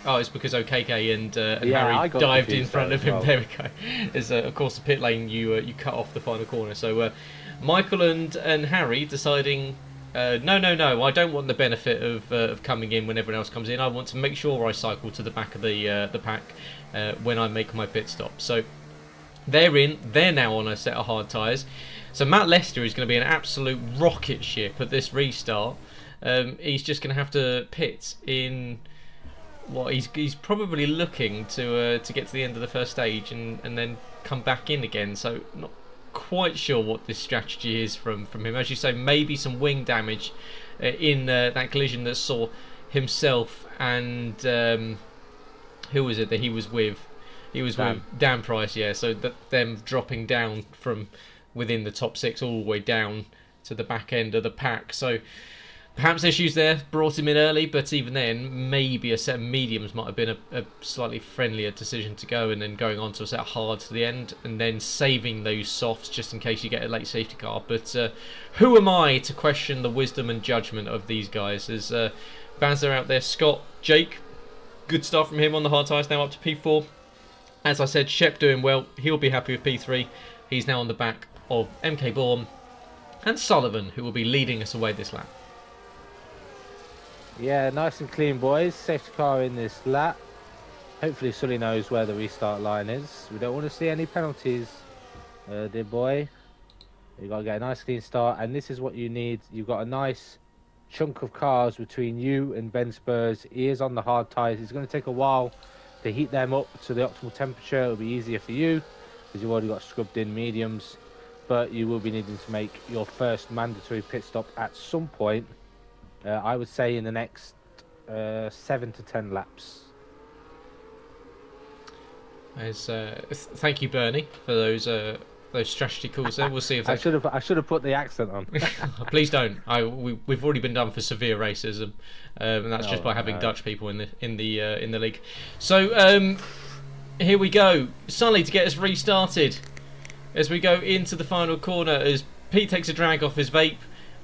Oh, it's because OKK and Harry dived in front of him. Well. There we go. As of course the pit lane, you cut off the final corner. So Michael and Harry deciding, no, I don't want the benefit of coming in when everyone else comes in. I want to make sure I cycle to the back of the pack when I make my pit stop. So they're in. They're now on a set of hard tyres. So Matt Lester is going to be an absolute rocket ship at this restart. He's just going to have to pit in what he's probably looking to get to the end of the first stage and then come back in again. So not quite sure what this strategy is from him. As you say, maybe some wing damage in that collision that saw himself and who was it that he was with? He was with Dan Price, yeah. So them dropping down from within the top 6 all the way down to the back end of the pack. So perhaps issues there brought him in early, but even then, maybe a set of mediums might have been a slightly friendlier decision to go, and then going on to a set of hards to the end, and then saving those softs just in case you get a late safety car. But who am I to question the wisdom and judgment of these guys? There's Bazza out there, Scott, Jake, good start from him on the hard tyres, now up to P4. As I said, Shep doing well, he'll be happy with P3. He's now on the back of MK Bourne and Sullivan, who will be leading us away this lap. Yeah, nice and clean, boys. Safety car in this lap. Hopefully Sully knows where the restart line is. We don't want to see any penalties, dear boy. You've got to get a nice clean start, and this is what you need. You've got a nice chunk of cars between you and Ben Spurs. He is on the hard tyres. It's going to take a while to heat them up to the optimal temperature. It'll be easier for you because you've already got scrubbed in mediums, but you will be needing to make your first mandatory pit stop at some point. I would say in the next 7 to 10 laps. Thank you, Bernie, for those strategy calls there. We'll see if I should have put the accent on. Please don't. We've already been done for severe racism, and that's just by having Dutch people in the league. So here we go, Sully to get us restarted as we go into the final corner. As Pete takes a drag off his vape.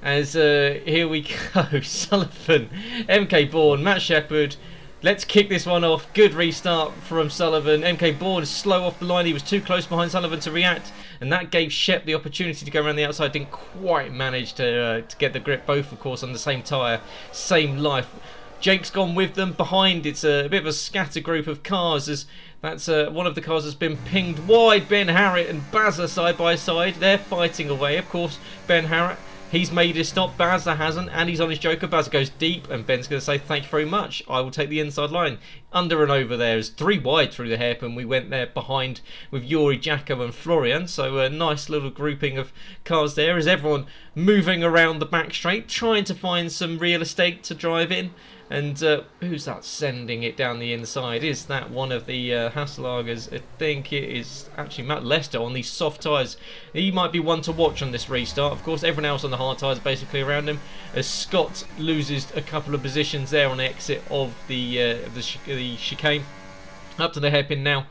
As here we go, Sullivan, MK Bourne, Matt Shepherd. Let's kick this one off. Good restart from Sullivan. MK Bourne is slow off the line. He was too close behind Sullivan to react, and that gave Shep the opportunity to go around the outside. Didn't quite manage to get the grip. Both, of course, on the same tyre, same life. Jake's gone with them behind. It's a bit of a scatter group of cars, as that's one of the cars has been pinged wide. Ben Harriott and Bazza side by side. They're fighting away. Of course, Ben Harriott, he's made his stop, Bazza hasn't, and he's on his joker. Bazza goes deep, and Ben's going to say, thank you very much, I will take the inside line. Under and over there is 3 wide through the hairpin. We went there behind with Yuri, Jacko and Florian, so a nice little grouping of cars there as everyone moving around the back straight, trying to find some real estate to drive in. And who's that sending it down the inside? Is that one of the Hasselagers? I think it is actually Matt Lester on these soft tyres. He might be one to watch on this restart. Of course, everyone else on the hard tyres basically around him. As Scott loses a couple of positions there on the exit of the chicane. Up to the hairpin now.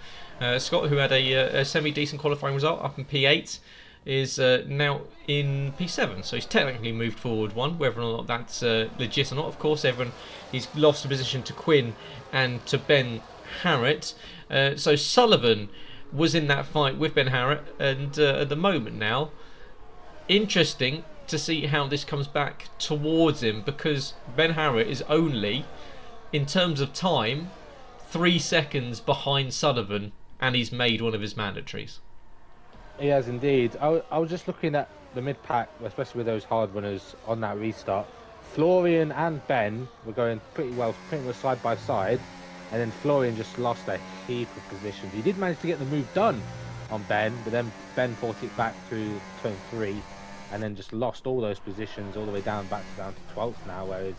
Scott, who had a semi-decent qualifying result up in P8, is now in P7, so he's technically moved forward one. Whether or not that's legit or not, of course, he's lost a position to Quinn and to Ben Harriott. So Sullivan was in that fight with Ben Harriott, and at the moment now, interesting to see how this comes back towards him, because Ben Harriott is only, in terms of time, 3 seconds behind Sullivan, and he's made one of his mandatories. He has indeed. I was just looking at the mid-pack, especially with those hard runners on that restart. Florian and Ben were going pretty much side by side, and then Florian just lost a heap of positions. He did manage to get the move done on Ben, but then Ben fought it back through turn 3, and then just lost all those positions all the way down to 12th now, whereas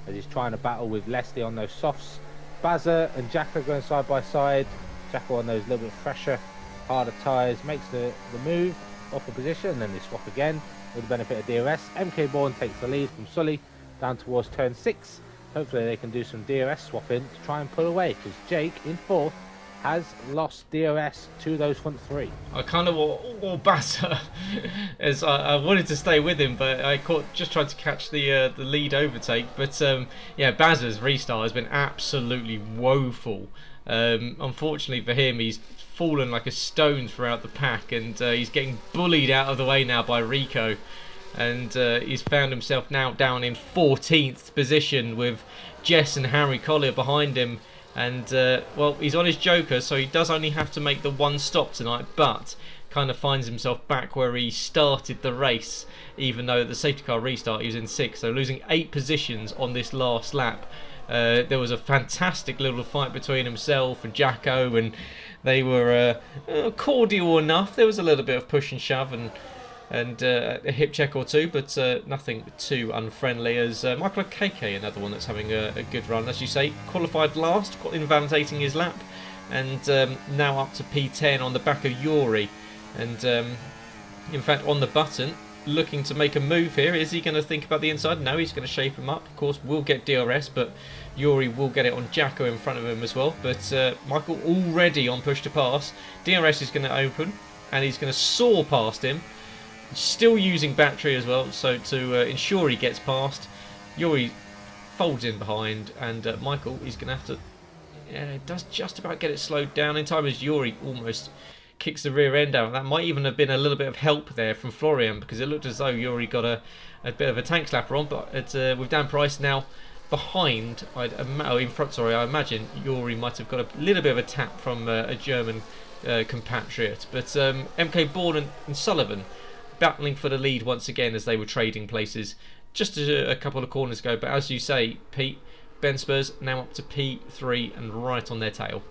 he's trying to battle with Leslie on those softs. Bazza and Jacko going side by side. Jacko on those little bit fresher, harder tyres, makes the move off a position, and then they swap again with the benefit of DRS. MK Bourne takes the lead from Sully down towards turn 6. Hopefully they can do some DRS swapping to try and pull away, because Jake in 4th has lost DRS to those front 3. I kind of want Bazza, as I wanted to stay with him, but I just tried to catch the lead overtake. But yeah, Bazza's restart has been absolutely woeful. Unfortunately for him, he's fallen like a stone throughout the pack, and he's getting bullied out of the way now by Rico, and he's found himself now down in 14th position with Jess and Harry Collier behind him. And well, he's on his joker, so he does only have to make the one stop tonight, but kind of finds himself back where he started the race, even though at the safety car restart he was in 6th, so losing 8 positions on this last lap. There was a fantastic little fight between himself and Jacko, and they were cordial enough. There was a little bit of push and shove and a hip check or two, but nothing too unfriendly, as Michael KK, another one that's having a good run, as you say, qualified last, invalidating his lap, and now up to P10 on the back of Yuri, and in fact on the button, looking to make a move here. Is he going to think about the inside? No, he's going to shape him up. Of course, we'll get DRS, but Yuri will get it on Jacko in front of him as well. But Michael already on push to pass. DRS is going to open, and he's going to soar past him. Still using battery as well, so to ensure he gets past. Yuri folds in behind, and Michael is going to have to... Yeah, does just about get it slowed down in time as Yuri almost kicks the rear end out. That might even have been a little bit of help there from Florian, because it looked as though Yuri got a bit of a tank slapper on, but it's, with Dan Price now behind, in front, sorry, I imagine Yuri might have got a little bit of a tap from a German compatriot. But MK Bourne and Sullivan battling for the lead once again as they were trading places just a couple of corners ago. But as you say, Pete, Ben Spurs now up to P3 and right on their tail.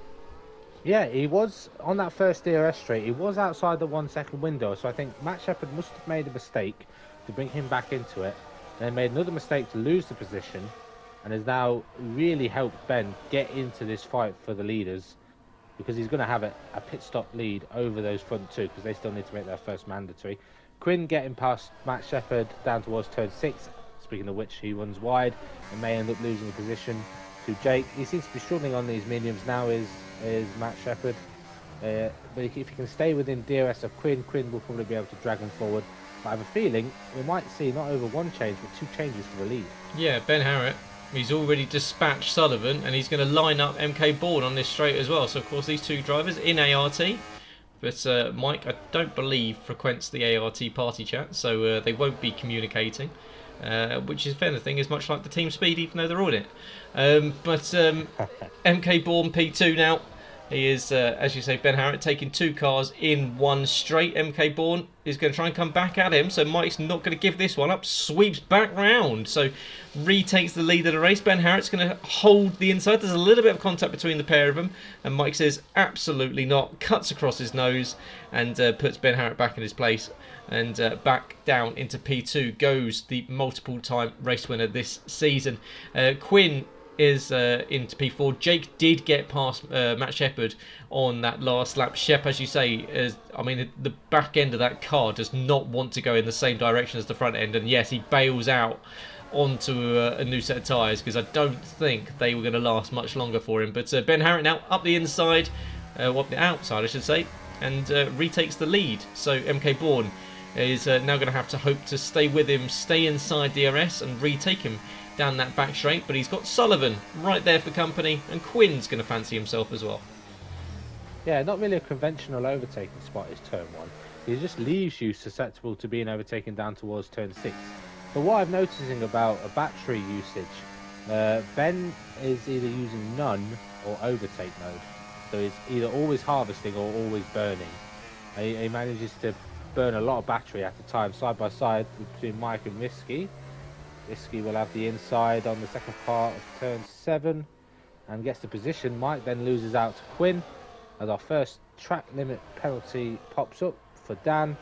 Yeah, he was on that first DRS straight. He was outside the 1 second window, so I think Matt Shepherd must have made a mistake to bring him back into it. Then made another mistake to lose the position, and has now really helped Ben get into this fight for the leaders, because he's going to have a pit stop lead over those front two, because they still need to make their first mandatory. Quinn getting past Matt Shepherd down towards turn 6, speaking of which he runs wide and may end up losing the position to Jake. He seems to be struggling on these mediums now, is Matt Shepherd. But if he can stay within DRS of Quinn will probably be able to drag him forward. But I have a feeling we might see not over one change, but 2 changes for the lead. Yeah, Ben Harrett, he's already dispatched Sullivan, and he's going to line up MK Bourne on this straight as well. So, of course, these 2 drivers in ART. But Mike, I don't believe, frequents the ART party chat, so they won't be communicating. Which is, if anything, is much like the team speed, even though they're on it. But MK Bourne P2 now. He is, as you say, Ben Harrett taking 2 cars in 1 straight. MK Bourne is going to try and come back at him, so Mike's not going to give this one up. Sweeps back round, so retakes the lead of the race. Ben Harrett's going to hold the inside. There's a little bit of contact between the pair of them, and Mike says absolutely not. Cuts across his nose and puts Ben Harrett back in his place. And back down into P2 goes the multiple-time race winner this season. Quinn is into P4. Jake did get past Matt Shepherd on that last lap. Shep, as you say, the back end of that car does not want to go in the same direction as the front end. And yes, he bails out onto a new set of tyres, because I don't think they were going to last much longer for him. But Ben Harrett now up the inside, up the outside, I should say, and retakes the lead. So MK Bourne is now going to have to hope to stay with him, stay inside DRS and retake him down that back straight. But he's got Sullivan right there for company, and Quinn's going to fancy himself as well. Yeah, not really a conventional overtaking spot is turn 1. It just leaves you susceptible to being overtaken down towards turn 6. But what I'm noticing about a battery usage, Ben is either using none or overtake mode. So he's either always harvesting or always burning. He manages to burn a lot of battery at a time, side by side between Mike and Risky. Risky will have the inside on the second part of turn 7 and gets the position. Mike then loses out to Quinn as our first track limit penalty pops up for Dan.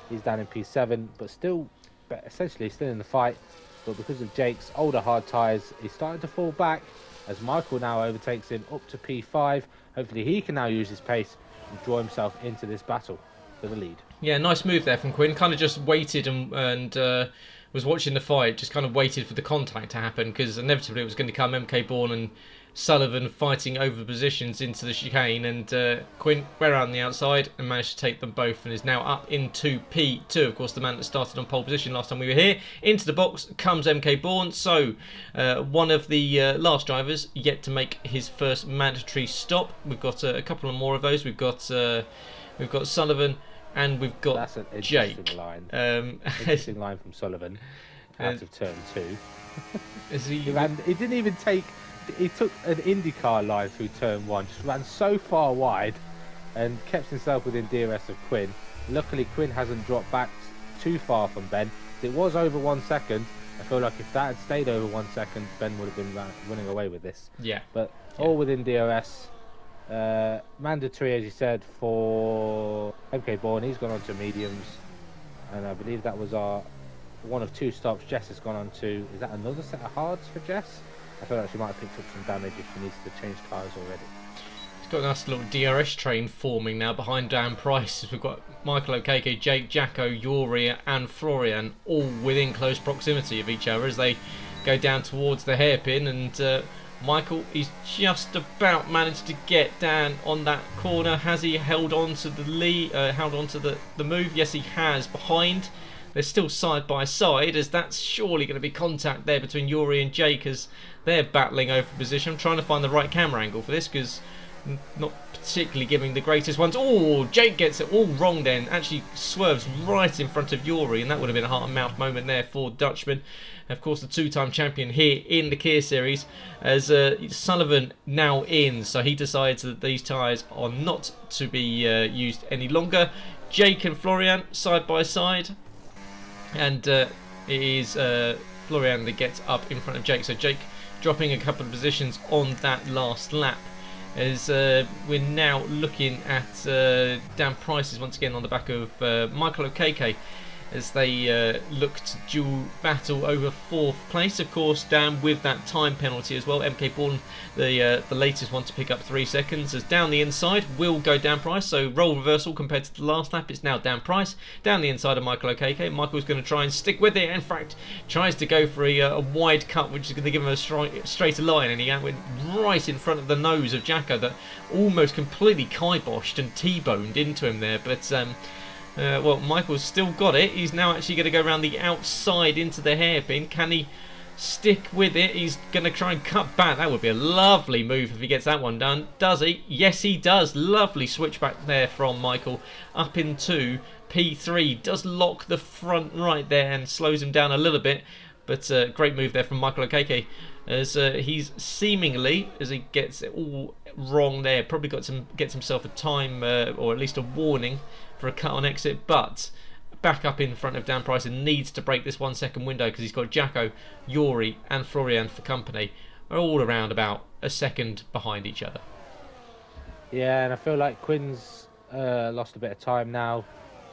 He's down in P7, but essentially still in the fight. But because of Jake's older hard tyres, he's starting to fall back as Michael now overtakes him up to P5. Hopefully he can now use his pace and draw himself into this battle for the lead. Yeah, nice move there from Quinn. Kind of just waited and was watching the fight, just kind of waited for the contact to happen, because inevitably it was going to come MK Bourne and Sullivan fighting over positions into the chicane, and Quinn went around the outside and managed to take them both, and is now up into P2. Of course, the man that started on pole position last time we were here. Into the box comes MK Bourne, so one of the last drivers yet to make his first mandatory stop. We've got a couple of more of those. We've got Sullivan, and we've got That's an Jake. interesting line. Interesting line from Sullivan out of turn 2. He didn't even take. He took an IndyCar line through turn 1, just ran so far wide and kept himself within DRS of Quinn. Luckily, Quinn hasn't dropped back too far from Ben. It was over 1 second. I feel like if that had stayed over 1 second, Ben would have been running away with this. Yeah. But all within DRS. Mandatory, as you said, for MK Bourne. He's gone on to mediums. And I believe that was our one of 2 stops. Jess has gone on to... Is that another set of hards for Jess? I feel like she might have picked up some damage if she needs to change tyres already. It's got a nice little DRS train forming now behind Dan Price. We've got Michael Okeke, Jake, Jacko, Yuri and Florian all within close proximity of each other as they go down towards the hairpin, and Michael is just about managed to get Dan on that corner. Has he held on to the lead, held on to the move? Yes, he has. Behind, they're still side by side, as that's surely going to be contact there between Yuri and Jake as they're battling over position. I'm trying to find the right camera angle for this because not particularly giving the greatest ones. Oh, Jake gets it all wrong then. Actually swerves right in front of Yuri, and that would have been a heart and mouth moment there for Dutchman. Of course, the 2-time champion here in the Kia Series, as Sullivan now in, so he decides that these tyres are not to be used any longer. Jake and Florian side by side, and it is Florian that gets up in front of Jake. So Jake dropping a couple of positions on that last lap, as we're now looking at Dan Price's once again on the back of Michael Okeke, as they look to dual battle over 4th place. Of course, Dan with that time penalty as well. MK Bourne, the latest one to pick up 3 seconds, as down the inside will go Dan Price. So role reversal compared to the last lap. It's now Dan Price down the inside of Michael Okeke. Michael's going to try and stick with it. In fact, tries to go for a wide cut, which is going to give him a straighter line, and he went right in front of the nose of Jacko, that almost completely kiboshed and T-boned into him there. But well, Michael's still got it. He's now actually going to go around the outside into the hairpin. Can he stick with it? He's going to try and cut back. That would be a lovely move if he gets that one done. Does he? Yes, he does. Lovely switchback there from Michael up into P3. Does lock the front right there and slows him down a little bit. But great move there from Michael Okeke, as he's seemingly, as he gets it all wrong there, probably gets himself a time or at least a warning for a cut on exit, but back up in front of Dan Price and needs to break this 1 second window because he's got Jacko, Yuri and Florian for company, are all around about a second behind each other. Yeah, and I feel like Quinn's lost a bit of time now.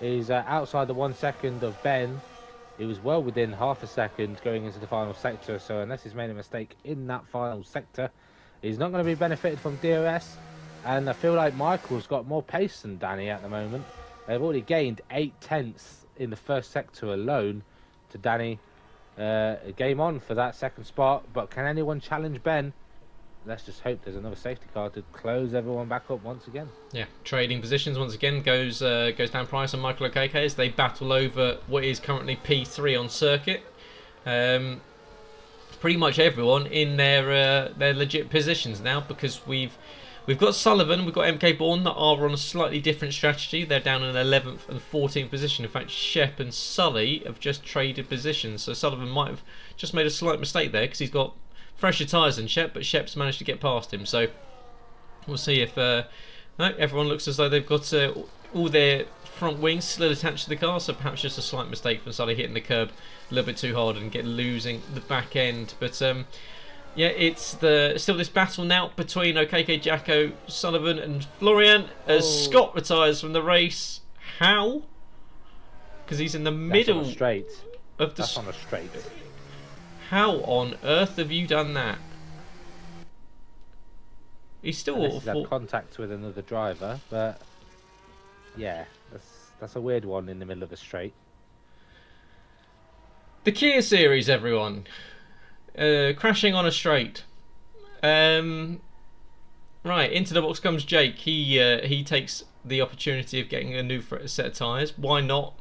He's outside the 1 second of Ben. He was well within half a second going into the final sector, so unless he's made a mistake in that final sector, he's not going to be benefited from DRS. And I feel like Michael's got more pace than Danny at the moment. They've already gained 8/10 in the first sector alone to Danny. Game on for that second spot, but can anyone challenge Ben? Let's just hope there's another safety car to close everyone back up once again. Yeah, trading positions once again goes Dan Price and Michael Okeke as they battle over what is currently P3 on circuit. Pretty much everyone in their legit positions now, because we've got Sullivan, we've got MK Bourne that are on a slightly different strategy. They're down in 11th and 14th position. In fact, Shep and Sully have just traded positions, so Sullivan might have just made a slight mistake there because he's got fresher tyres than Shep, but Shep's managed to get past him. So we'll see if no, everyone looks as though they've got all their front wings still attached to the car, so perhaps just a slight mistake from Sully hitting the curb a little bit too hard and losing the back end. But yeah, it's still this battle now between Okeke, Jacko, Sullivan and Florian as Scott retires from the race. How? Because he's in the middle on a straight. Of the... That's on a straight. How on earth have you done that? He's still He's had contact with another driver, but yeah, that's a weird one in the middle of a straight. The Kia Series, everyone. Crashing on a straight. Right, into the box comes Jake. He takes the opportunity of getting a new set of tyres. Why not?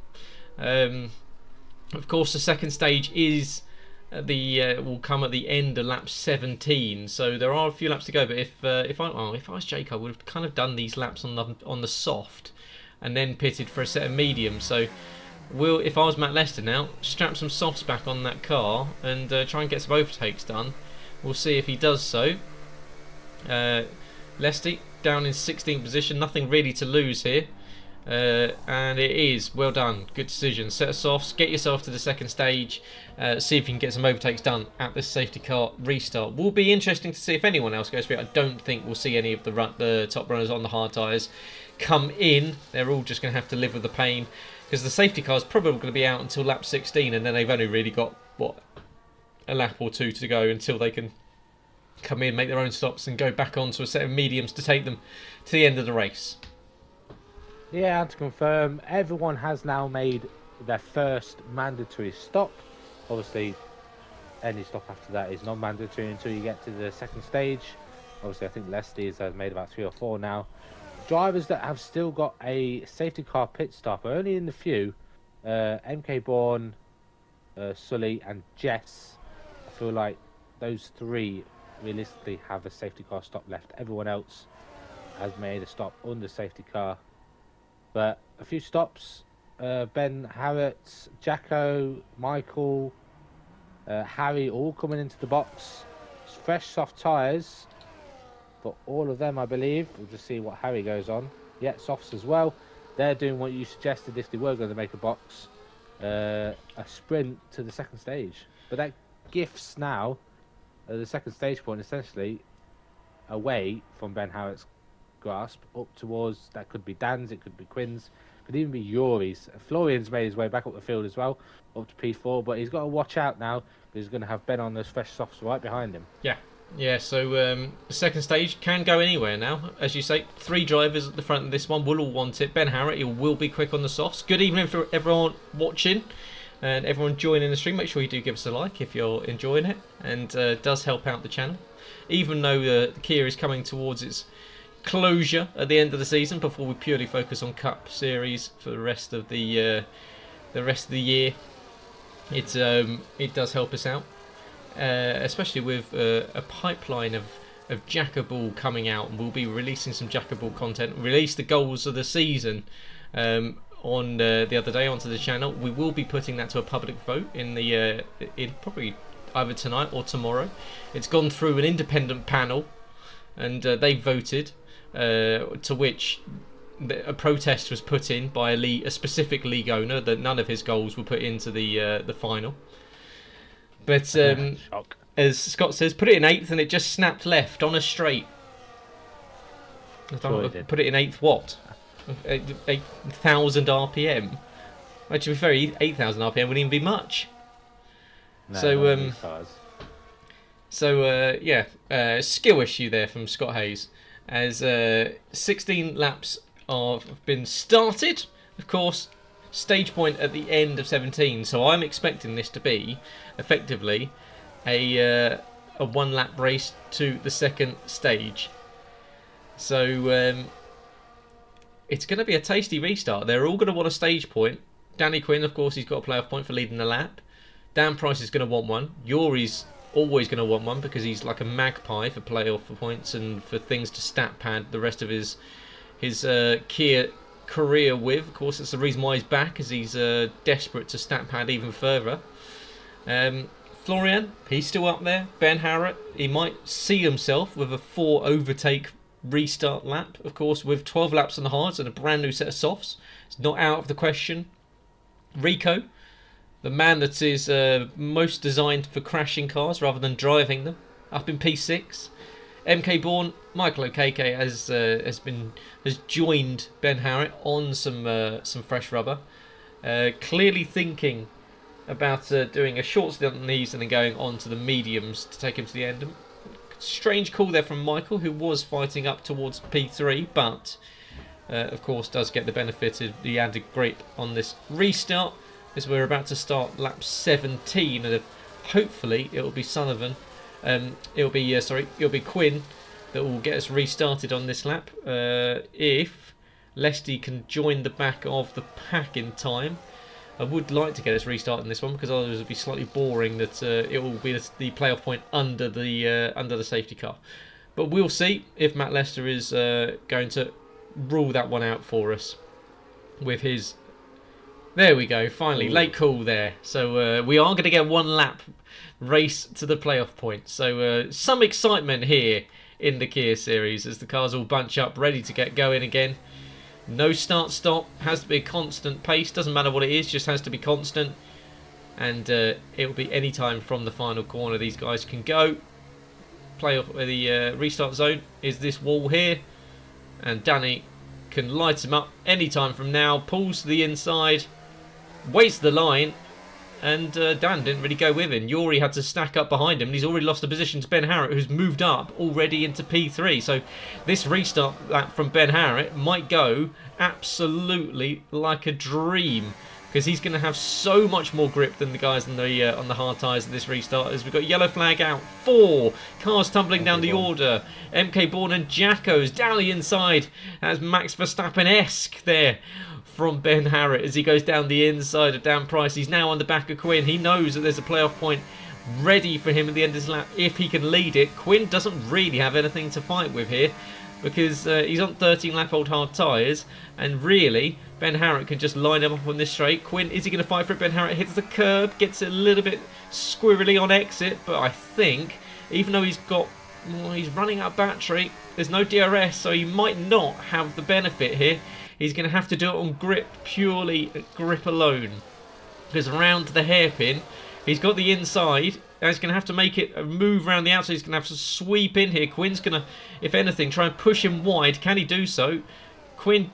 Of course, the second stage is will come at the end of lap 17. So there are a few laps to go. But if I was Jake, I would have kind of done these laps on the soft, and then pitted for a set of mediums. So if I was Matt Lester now, strap some softs back on that car and try and get some overtakes done. We'll see if he does so. Lesty down in 16th position, nothing really to lose here. And it is. Well done. Good decision. Set of softs. Get yourself to the second stage. See if you can get some overtakes done at this safety car restart. Will be interesting to see if anyone else goes through it. I don't think we'll see any of the top runners on the hard tyres come in. They're all just going to have to live with the pain, because the safety car is probably going to be out until lap 16, and then they've only really got, what, a lap or two to go until they can come in, make their own stops, and go back onto a set of mediums to take them to the end of the race. Yeah, and to confirm, everyone has now made their first mandatory stop. Obviously, any stop after that is non-mandatory until you get to the second stage. Obviously, I think Leicester has made about 3 or 4 now. Drivers that have still got a safety car pit stop are only in the few. MK Bourne, Sully and Jess. I feel like those 3 realistically have a safety car stop left. Everyone else has made a stop on the safety car. But a few stops. Ben Harrett, Jacko, Michael, Harry all coming into the box. Fresh soft tyres for all of them, I believe. We'll just see what Harry goes on. Yeah, softs as well. They're doing what you suggested if they were going to make a box. A sprint to the second stage. But that gifts now the second stage point essentially away from Ben Harrett's grasp up towards, that could be Dan's, it could be Quinn's, could even be Yuri's. Florian's made his way back up the field as well, up to P4, but he's got to watch out now, because he's going to have Ben on those fresh softs right behind him. Yeah, so the second stage can go anywhere now. As you say, 3 drivers at the front of this one will all want it. Ben Harrett, he will be quick on the softs. Good evening for everyone watching and everyone joining the stream. Make sure you do give us a like if you're enjoying it, and does help out the channel. Even though the Kia is coming towards its closure at the end of the season, before we purely focus on Cup Series for the rest of the year, it does help us out. Especially with a pipeline of Jackocar coming out, and we'll be releasing some Jackocar content. Release the goals of the season on the other day onto the channel. We will be putting that to a public vote in probably either tonight or tomorrow. It's gone through an independent panel, and they voted, to which a protest was put in by a specific league owner that none of his goals were put into the final. But as Scott says, put it in 8th and it just snapped left on a straight. Put it in 8th what? 8,000 RPM. Well, to be fair, 8,000 RPM wouldn't even be much. No, skill issue there from Scott Hayes. As 16 laps have been started. Of course, stage point at the end of 17, so I'm expecting this to be effectively a 1 lap race to the second stage. So it's going to be a tasty restart. They're all going to want a stage point. Danny Quinn, of course, he's got a playoff point for leading the lap. Dan Price is going to want one. Yuri's always going to want one, because he's like a magpie for playoff points and for things to stat pad the rest of his Kia career with. Of course, that's the reason why he's back, as he's desperate to stat pad even further. Florian, he's still up there. Ben Harrett, he might see himself with a 4 overtake restart lap, of course, with 12 laps on the hards and a brand new set of softs. It's not out of the question. Rico, the man that is most designed for crashing cars rather than driving them, up in P6. MK Bourne, Michael Okeke has joined Ben Harrett on some fresh rubber. Clearly thinking about doing a short stint on these and then going on to the mediums to take him to the end. Strange call there from Michael, who was fighting up towards P3, but of course does get the benefit of the added grip on this restart, as we're about to start lap 17, and hopefully it'll be Sullivan. It'll be Quinn that will get us restarted on this lap. If Lesty can join the back of the pack in time. I would like to get us restarted in this one, because otherwise it would be slightly boring that it will be the playoff point under the safety car. But we'll see if Matt Lester is going to rule that one out for us with his. There we go, finally, late call there. So we are going to get 1 lap race to the playoff point. So some excitement here in the Kia series as the cars all bunch up, ready to get going again. No start-stop, has to be a constant pace, doesn't matter what it is, just has to be constant. And it will be any time from the final corner these guys can go. Play off the restart zone is this wall here, and Danny can light him up any time from now, pulls to the inside, waits the line, and Dan didn't really go with him. Yuri had to stack up behind him, and he's already lost the position to Ben Harrett, who's moved up already into P3. So this restart from Ben Harrett might go absolutely like a dream, because he's going to have so much more grip than the guys on the hard tyres of this restart. As we've got yellow flag out, 4 cars tumbling down the order. MK Bourne and Jacko's down the inside as Max Verstappen-esque there from Ben Harrett as he goes down the inside of Dan Price. He's now on the back of Quinn. He knows that there's a playoff point ready for him at the end of this lap if he can lead it. Quinn doesn't really have anything to fight with here, because he's on 13 lap old hard tyres, and really Ben Harrett can just line him up on this straight. Quinn, is he going to fight for it? Ben Harrett hits the curb, gets a little bit squirrely on exit, but I think even though he's running out of battery, there's no DRS, so he might not have the benefit here. He's going to have to do it on grip, purely grip alone, because around the hairpin he's got the inside. Now he's going to have to make it a move around the outside. He's going to have to sweep in here. Quinn's going to, if anything, try and push him wide. Can he do so? Quinn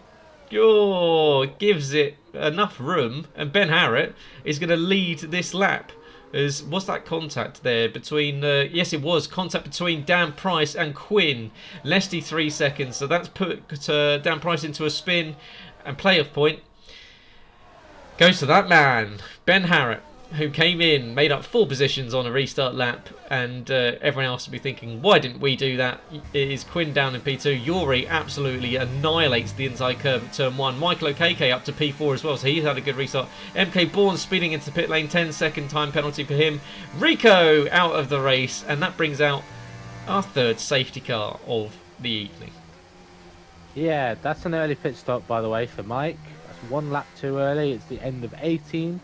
gives it enough room, and Ben Harrett is going to lead this lap. Was that contact there between... yes, it was. Contact between Dan Price and Quinn. Lesty 3 seconds. So that's put Dan Price into a spin, and playoff point goes to that man, Ben Harrett, who came in, made up 4 positions on a restart lap, and everyone else will be thinking, why didn't we do that? It is Quinn down in P2. Yuri absolutely annihilates the inside curve at turn 1. Michael Okeke up to P4 as well, so he's had a good restart. MK Bourne speeding into pit lane, 10-second time penalty for him. Rico out of the race, and that brings out our 3rd safety car of the evening. Yeah, that's an early pit stop, by the way, for Mike. That's 1 lap too early. It's the end of 18.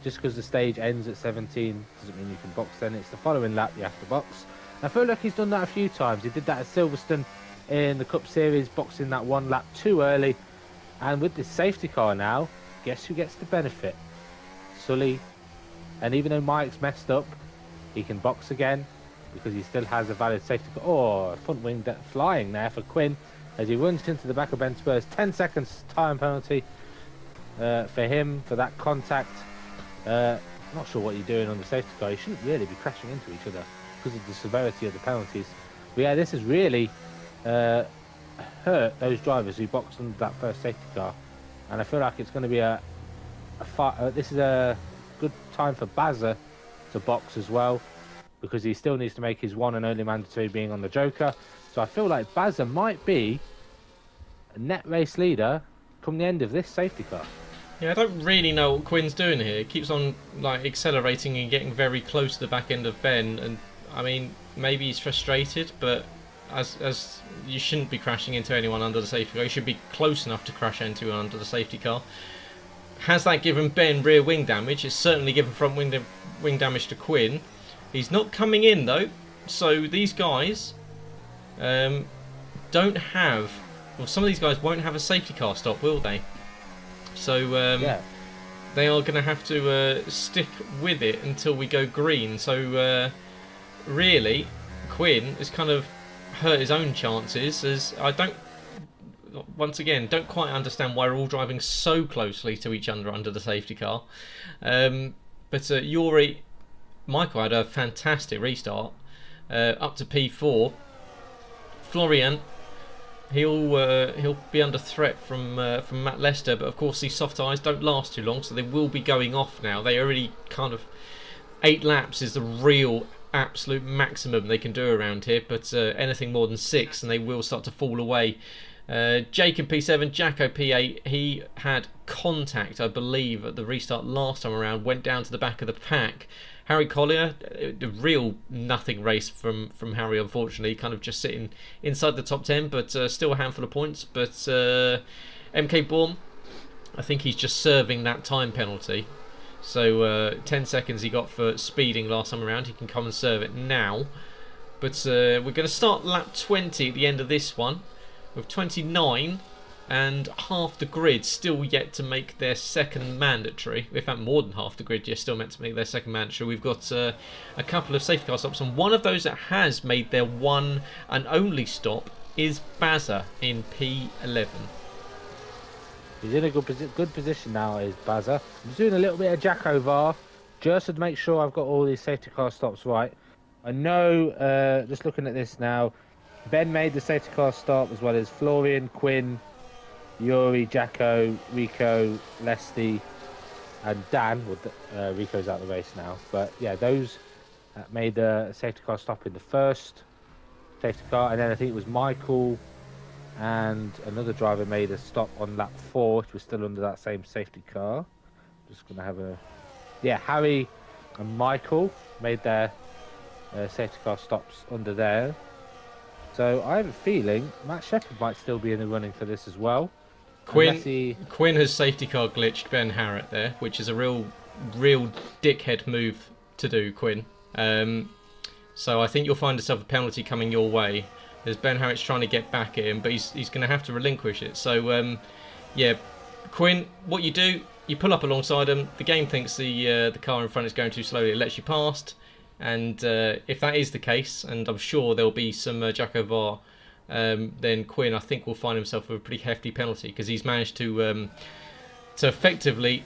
Just because the stage ends at 17 doesn't mean you can box then. It's the following lap you have to box. I feel like he's done that a few times. He did that at Silverstone in the Cup Series, boxing that 1 lap too early. And with this safety car now, guess who gets the benefit? Sully. And even though Mike's messed up, he can box again because he still has a valid safety car. Oh, front wing flying there for Quinn as he runs into the back of Ben Spurs. 10 seconds time penalty for him for that contact. Not sure what you're doing on the safety car. You shouldn't really be crashing into each other because of the severity of the penalties. But yeah, this has really hurt those drivers who boxed under that first safety car, and I feel like it's going to be this is a good time for Bazza to box as well, because he still needs to make his one and only mandatory, being on the Joker. So I feel like Bazza might be a net race leader come the end of this safety car. Yeah, I don't really know what Quinn's doing here. He keeps on like accelerating and getting very close to the back end of Ben, and I mean, maybe he's frustrated, but as you shouldn't be crashing into anyone under the safety car. You should be close enough to crash into anyone under the safety car. Has that given Ben rear wing damage? It's certainly given front wing damage to Quinn. He's not coming in though, so these guys don't have... Well, some of these guys won't have a safety car stop, will they? So yeah. They are going to have to stick with it until we go green. So really, Quinn has kind of hurt his own chances, as I don't quite understand why we're all driving so closely to each other under the safety car. But Yuri, Michael had a fantastic restart up to P4. Florian, he'll be under threat from Matt Lester, but of course these soft tyres don't last too long, so they will be going off now. They already kind of 8 laps is the real absolute maximum they can do around here, but anything more than 6 and they will start to fall away. Jake in P7, Jacko P8. He had contact, I believe, at the restart last time around, went down to the back of the pack. Harry Collier, the real nothing race from Harry, unfortunately, kind of just sitting inside the top 10, but still a handful of points. But MK Bourne, I think he's just serving that time penalty. So 10 seconds he got for speeding last time around. He can come and serve it now. But we're going to start lap 20 at the end of this one, with 29 and half the grid still yet to make their second mandatory. In fact, more than half the grid still meant to make their second mandatory. We've got a couple of safety car stops, and one of those that has made their one and only stop is Bazza in P11. He's in a good position now, is Bazza. I'm doing a little bit of Jackocar just to make sure I've got all these safety car stops right. I know, just looking at this now, Ben made the safety car stop, as well as Florian, Quinn, Yuri, Jacko, Rico, Lesty, and Dan. Well, Rico's out of the race now. But yeah, those made a safety car stop in the first safety car. And then I think it was Michael and another driver made a stop on lap 4, which was still under that same safety car. Just going to have a... Yeah, Harry and Michael made their safety car stops under there. So I have a feeling Matt Shepherd might still be in the running for this as well. Quinn has safety car glitched Ben Harrett there, which is a real dickhead move to do, Quinn. So I think you'll find yourself a penalty coming your way, as Ben Harrett's trying to get back at him, but he's going to have to relinquish it. So yeah, Quinn, what you do, you pull up alongside him. The game thinks the car in front is going too slowly, it lets you past. And if that is the case, and I'm sure there'll be some Jackocar, then Quinn, I think, will find himself with a pretty hefty penalty, because he's managed to effectively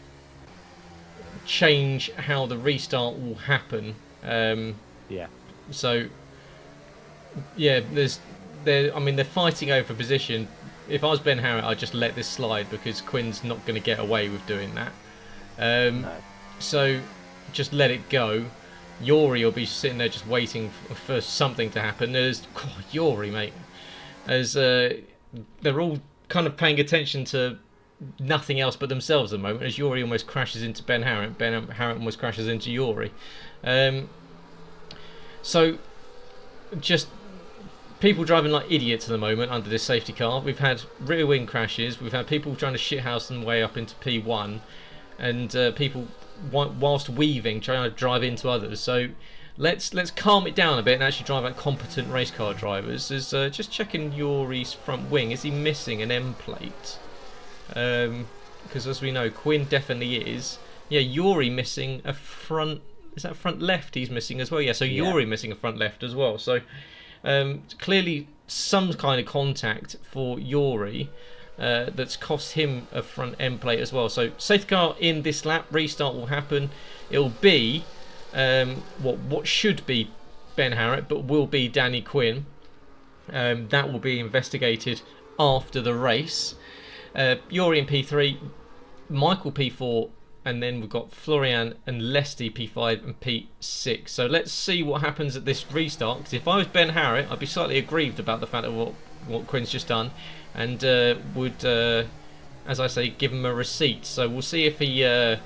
change how the restart will happen. Yeah. So yeah, they're fighting over position. If I was Ben Harrett, I'd just let this slide, because Quinn's not going to get away with doing that. No. So just let it go. Yuri will be sitting there just waiting for something to happen. There's Yuri, mate. As they're all kind of paying attention to nothing else but themselves at the moment, as Yuri almost crashes into Ben Harrett. Ben Harrett almost crashes into Yuri. So just people driving like idiots at the moment under this safety car. We've had rear wing crashes. We've had people trying to shithouse their way up into P1, and people whilst weaving trying to drive into others. So let's calm it down a bit and actually drive like competent race car drivers. Is just checking Yuri's front wing. Is he missing an M plate? Because as we know, Quinn definitely is. Yeah, Yuri missing a front. Is that front left he's missing as well? Yeah, so Yeah. Yuri missing a front left as well. So clearly some kind of contact for Yuri that's cost him a front end plate as well. So safety car in this lap, restart will happen. It'll be what should be Ben Harrett, but will be Danny Quinn. That will be investigated after the race. Yuri in P3, Michael P4, and then we've got Florian and Lesty P5 and P6. So let's see what happens at this restart, because if I was Ben Harrett, I'd be slightly aggrieved about the fact of what Quinn's just done, and would, as I say, give him a receipt. So we'll see if he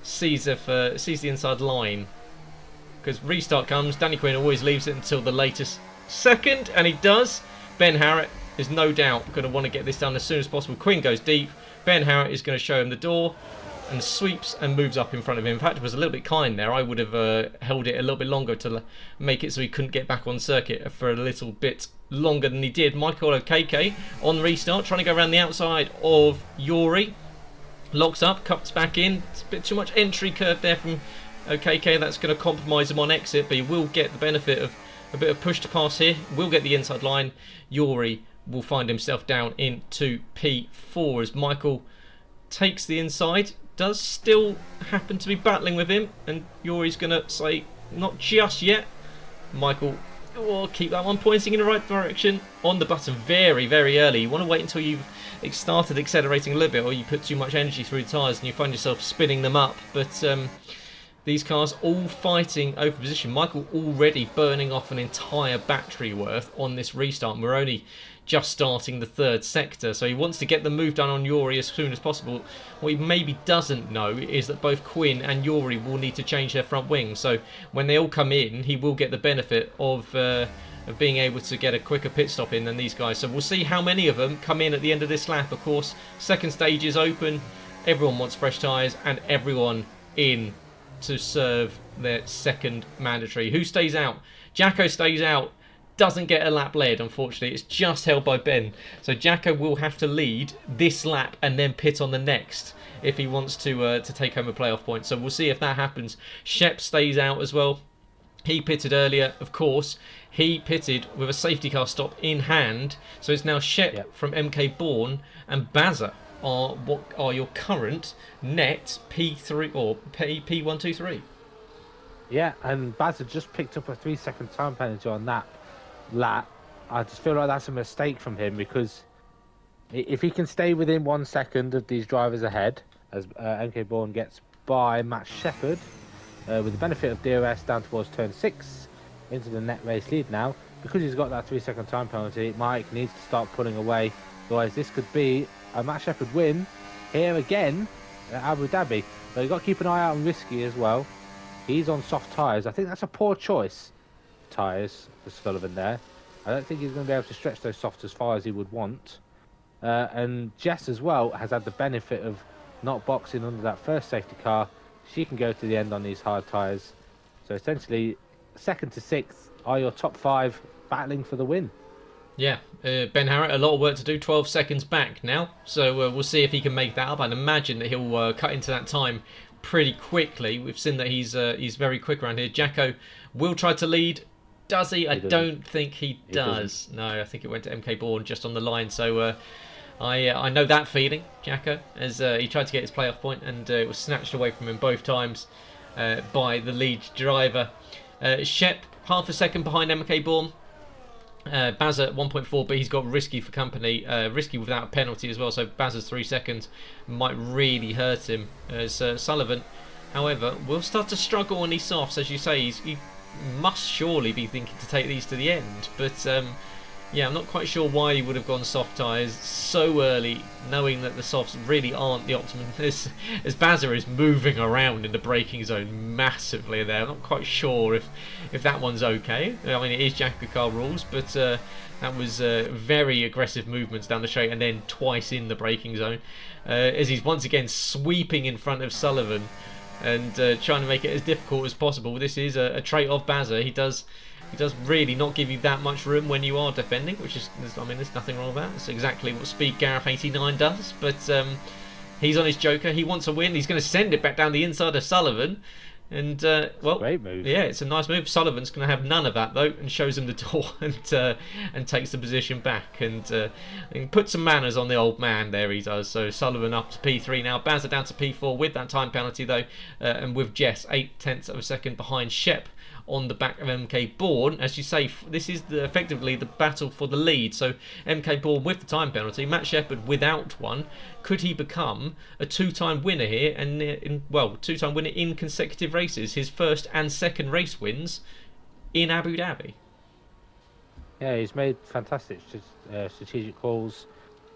sees the inside line, because restart comes. Danny Quinn always leaves it until the latest second, and he does. Ben Harrett is no doubt going to want to get this done as soon as possible. Quinn goes deep. Ben Harrett is going to show him the door and sweeps and moves up in front of him. In fact, it was a little bit kind there. I would have held it a little bit longer to make it so he couldn't get back on circuit for a little bit longer than he did. Michael Okeke on restart, trying to go around the outside of Yuri. Locks up, cuts back in. It's a bit too much entry curve there from Okeke. That's going to compromise him on exit, but he will get the benefit of a bit of push to pass here. Will get the inside line. Yuri will find himself down into P4 as Michael takes the inside. Does still happen to be battling with him, and Yuri's going to say, not just yet. Michael, keep that one pointing in the right direction. On the button very, very early. You want to wait until you've started accelerating a little bit, or you put too much energy through the tyres and you find yourself spinning them up. But these cars all fighting over position. Michael already burning off an entire battery worth on this restart, and we're only just starting the third sector, so he wants to get the move done on Yuri as soon as possible. What he maybe doesn't know is that both Quinn and Yuri will need to change their front wing, so when they all come in, he will get the benefit of being able to get a quicker pit stop in than these guys. So we'll see how many of them come in at the end of this lap. Of course, second stage is open, everyone wants fresh tyres, and everyone in to serve their second mandatory. Who stays out? Jacko stays out. doesn't get a lap led, unfortunately. It's just held by Ben. So Jacko will have to lead this lap and then pit on the next if he wants to take home a playoff point. So we'll see if that happens. Shep stays out as well. He pitted earlier, of course. He pitted with a safety car stop in hand. So it's now Shep from MK Bourne and Bazza are what are your current net P3 or P123. Yeah, and Bazza just picked up a 3-second time penalty on that lap. I just feel like that's a mistake from him, because if he can stay within 1 second of these drivers ahead, as MK Bourne gets by Matt Shepherd, with the benefit of DRS down towards turn 6 into the net race lead now, because he's got that 3-second time penalty, Mike needs to start pulling away. Otherwise, this could be a Matt Shepherd win here again at Abu Dhabi. But you've got to keep an eye out on Risky as well. He's on soft tyres. I think that's a poor choice, tyres, for Sullivan there. I don't think he's going to be able to stretch those softs as far as he would want. And Jess as well has had the benefit of not boxing under that first safety car. She can go to the end on these hard tyres. So essentially, 2nd to 6th are your top 5 battling for the win. Yeah, Ben Harrett, a lot of work to do, 12 seconds back now. So we'll see if he can make that up. I'd imagine that he'll cut into that time pretty quickly. We've seen that he's very quick around here. Jacko will try to lead. Does he? I don't think he does. No, I think it went to MK Bourne just on the line. So I know that feeling, Jacko, as he tried to get his playoff point and it was snatched away from him both times by the lead driver. Shep, half a second behind MK Bourne. Bazza at 1.4, but he's got Risky for company. Risky without a penalty as well, so Bazza's 3 seconds might really hurt him. As Sullivan, however, will start to struggle on these softs. As you say, he must surely be thinking to take these to the end, but yeah, I'm not quite sure why he would have gone soft tyres so early, knowing that the softs really aren't the optimum. As Bazza is moving around in the braking zone massively there, I'm not quite sure if that one's okay. I mean, it is Jackocar rules, but that was very aggressive movements down the straight and then twice in the braking zone. As he's once again sweeping in front of Sullivan and trying to make it as difficult as possible. This is a trait of Bazza. He does really not give you that much room when you are defending, which is, I mean, there's nothing wrong with that. It's exactly what Speed Gareth 89 does. But he's on his joker. He wants a win. He's going to send it back down the inside of Sullivan. And, well, great move. Yeah, it's a nice move. Sullivan's going to have none of that, though, and shows him the door and takes the position back and puts some manners on the old man there, he does. So Sullivan up to P3 now. Bazza down to P4 with that time penalty, though, and with Jess 0.8 of a second behind Shep on the back of MK Bourne. As you say, this is effectively the battle for the lead. So MK Bourne with the time penalty, Matt Shepherd without one. Could he become a two-time winner here? And two-time winner in consecutive races. His first and second race wins in Abu Dhabi. Yeah, he's made fantastic strategic calls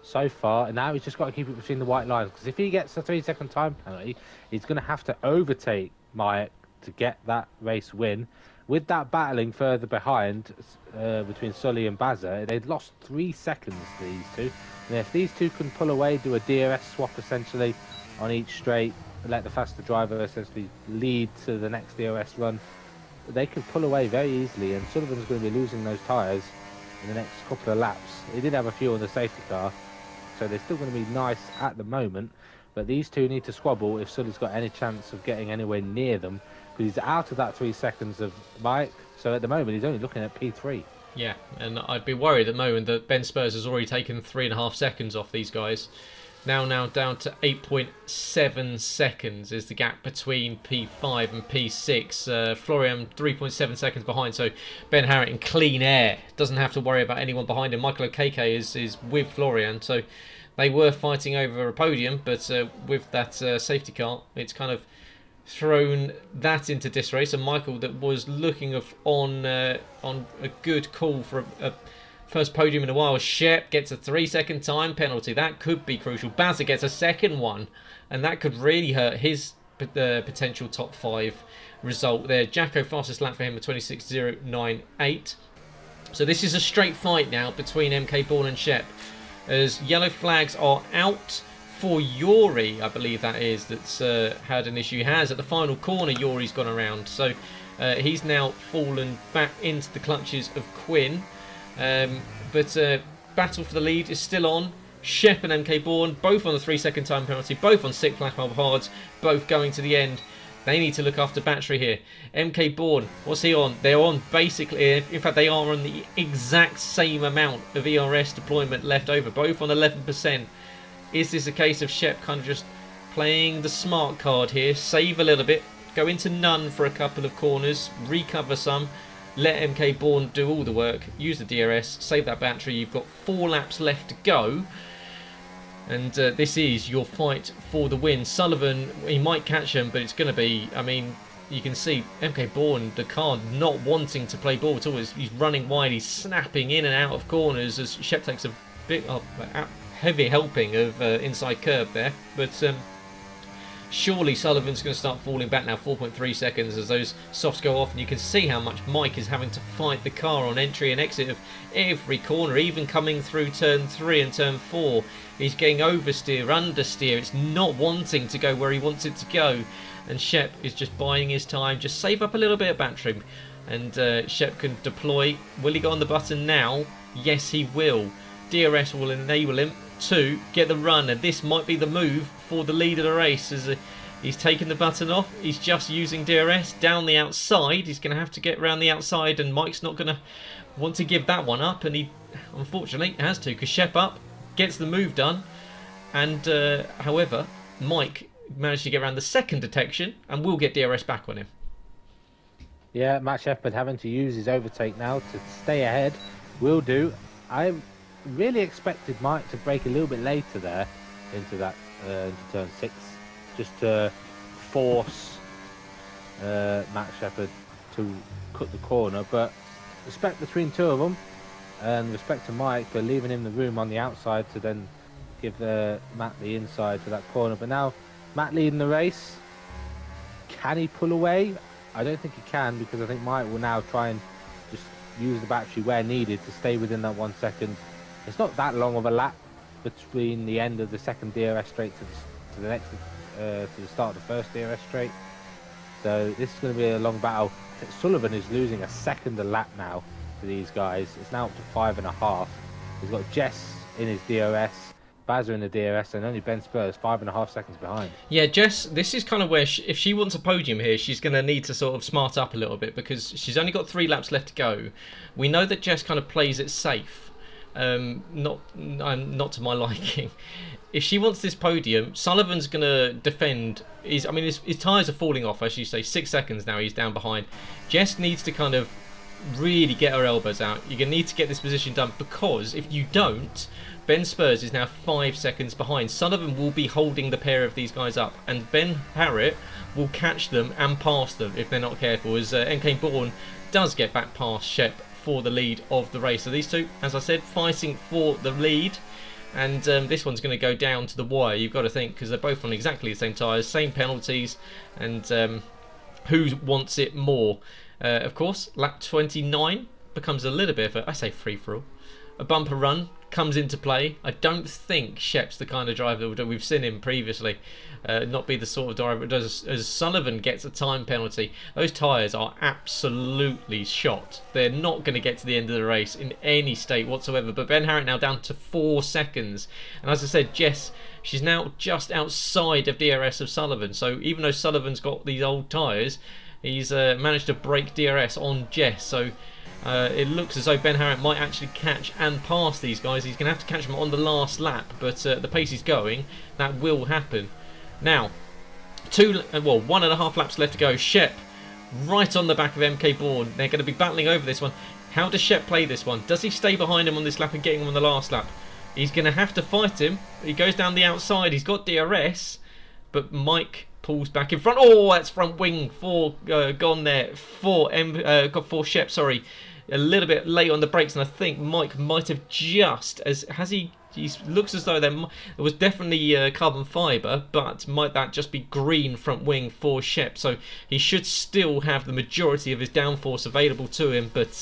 so far, and now he's just got to keep it between the white lines, because if he gets a 3-second time penalty, he's going to have to overtake Mike to get that race win. With that battling further behind between Sully and Bazza, they'd lost 3 seconds, these two. And if these two can pull away, do a DRS swap essentially on each straight, let the faster driver essentially lead to the next DRS run, they can pull away very easily, and Sullivan's going to be losing those tyres in the next couple of laps. He did have a few on the safety car, so they're still going to be nice at the moment, but these two need to squabble if Sully's got any chance of getting anywhere near them, because he's out of that 3 seconds of Mike, so at the moment he's only looking at P3. Yeah, and I'd be worried at the moment that Ben Spurs has already taken 3.5 seconds off these guys. Now down to 8.7 seconds is the gap between P5 and P6. Florian 3.7 seconds behind, so Ben Harrett in clean air. Doesn't have to worry about anyone behind him. Michael Okeke is with Florian, so they were fighting over a podium, but with that safety car, it's kind of thrown that into disarray. So Michael, that was looking on a good call for a first podium in a while. Shep gets a 3-second time penalty. That could be crucial. Bazza gets a second one, and that could really hurt his potential top 5 result there. Jacko fastest lap for him at 26.098. So this is a straight fight now between MK Bourne and Shep, as yellow flags are out for Yuri, I believe that is, that's had an issue. He has at the final corner, Yuri's gone around. So He's now fallen back into the clutches of Quinn. But battle for the lead is still on. Shep and MK Bourne, both on the 3-second time penalty, both on 6 lap hards, both going to the end. They need to look after battery here. MK Bourne, what's he on? They're on basically, in fact they are on the exact same amount of ERS deployment left over, both on 11%. Is this a case of Shep kind of just playing the smart card here, save a little bit, go into none for a couple of corners, recover some, let MK Bourne do all the work, use the DRS, save that battery. You've got 4 laps left to go. And this is your fight for the win. Sullivan, he might catch him, but it's going to be, I mean, you can see MK Bourne, the car, not wanting to play ball at all. He's running wide, he's snapping in and out of corners as Shep takes a bit of heavy helping of inside curb there. But surely Sullivan's going to start falling back now, 4.3 seconds as those softs go off. And you can see how much Mike is having to fight the car on entry and exit of every corner, even coming through turn 3 and turn 4. He's getting oversteer, understeer. It's not wanting to go where he wants it to go. And Shep is just biding his time. Just save up a little bit of battery. And Shep can deploy. Will he go on the button now? Yes, he will. DRS will enable him to get the run. And this might be the move for the lead of the race. As he's taken the button off. He's just using DRS down the outside. He's going to have to get around the outside. And Mike's not going to want to give that one up. And he, unfortunately, has to. Because Shep up. Gets the move done, and however, Mike managed to get around the second detection and will get DRS back on him. Yeah, Matt Shepherd having to use his overtake now to stay ahead. Will do. I really expected Mike to break a little bit later there into that into turn 6, just to force Matt Shepherd to cut the corner. But respect between two of them. And respect to Mike for leaving him the room on the outside to then give Matt the inside for that corner. But now Matt leading the race. Can he pull away? I don't think he can, because I think Mike will now try and just use the battery where needed to stay within that 1 second. It's not that long of a lap between the end of the second DRS straight to the next to the start of the first DRS straight. So this is going to be a long battle. I think Sullivan is losing a second a lap now to these guys. It's now up to 5.5. He's got Jess in his DRS, Bazza in the DRS, and only Ben Spurs 5.5 seconds behind. Yeah, Jess, this is kind of where if she wants a podium here, she's going to need to sort of smart up a little bit, because she's only got 3 laps left to go. We know that Jess kind of plays it safe, not to my liking. If she wants this podium, Sullivan's going to defend. His tyres are falling off, as you say. 6 seconds now, he's down behind. Jess needs to kind of really get her elbows out. You're going to need to get this position done, because if you don't, Ben Spurs is now 5 seconds behind. Sullivan will be holding the pair of these guys up, and Ben Harriott will catch them and pass them if they're not careful, as MK Bourne does get back past Shep for the lead of the race. So these two, as I said, fighting for the lead, and this one's going to go down to the wire, you've got to think, because they're both on exactly the same tyres, same penalties, and who wants it more? Of course, lap 29 becomes a little bit of a, I say free-for-all. A bumper run comes into play. I don't think Shep's the kind of driver that we've seen him previously not be the sort of driver that does, as Sullivan gets a time penalty. Those tyres are absolutely shot. They're not going to get to the end of the race in any state whatsoever. But Ben Harriott now down to 4 seconds. And as I said, Jess, she's now just outside of DRS of Sullivan. So even though Sullivan's got these old tyres, he's managed to break DRS on Jess. So it looks as though Ben Harriott might actually catch and pass these guys. He's going to have to catch them on the last lap, but the pace he's going, that will happen. Now, 1.5 laps left to go. Shep right on the back of MK Bourne. They're going to be battling over this one. How does Shep play this one? Does he stay behind him on this lap and getting him on the last lap? He's going to have to fight him. He goes down the outside. He's got DRS, but Mike pulls back in front. Oh, that's front wing gone there for Shep. Sorry, a little bit late on the brakes, and I think Mike might have just he looks as though there was definitely carbon fibre, but might that just be green front wing for Shep? So he should still have the majority of his downforce available to him, but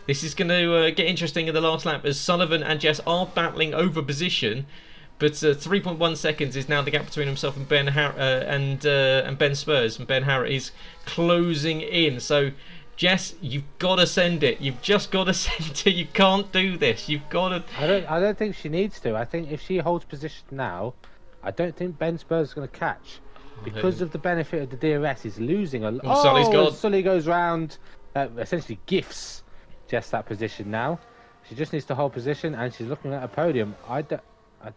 this is going to get interesting in the last lap, as Sullivan and Jess are battling over position. But 3.1 seconds is now the gap between himself and Ben and Ben Spurs. And Ben Harrett is closing in. So, Jess, you've got to send it. You've just got to send it. You can't do this. You've got to. I don't think she needs to. I think if she holds position now, I don't think Ben Spurs is going to catch. Because of the benefit of the DRS, he's losing a lot. Oh, Sully's gone. Sully goes round, essentially gifts Jess that position now. She just needs to hold position, and she's looking at a podium. I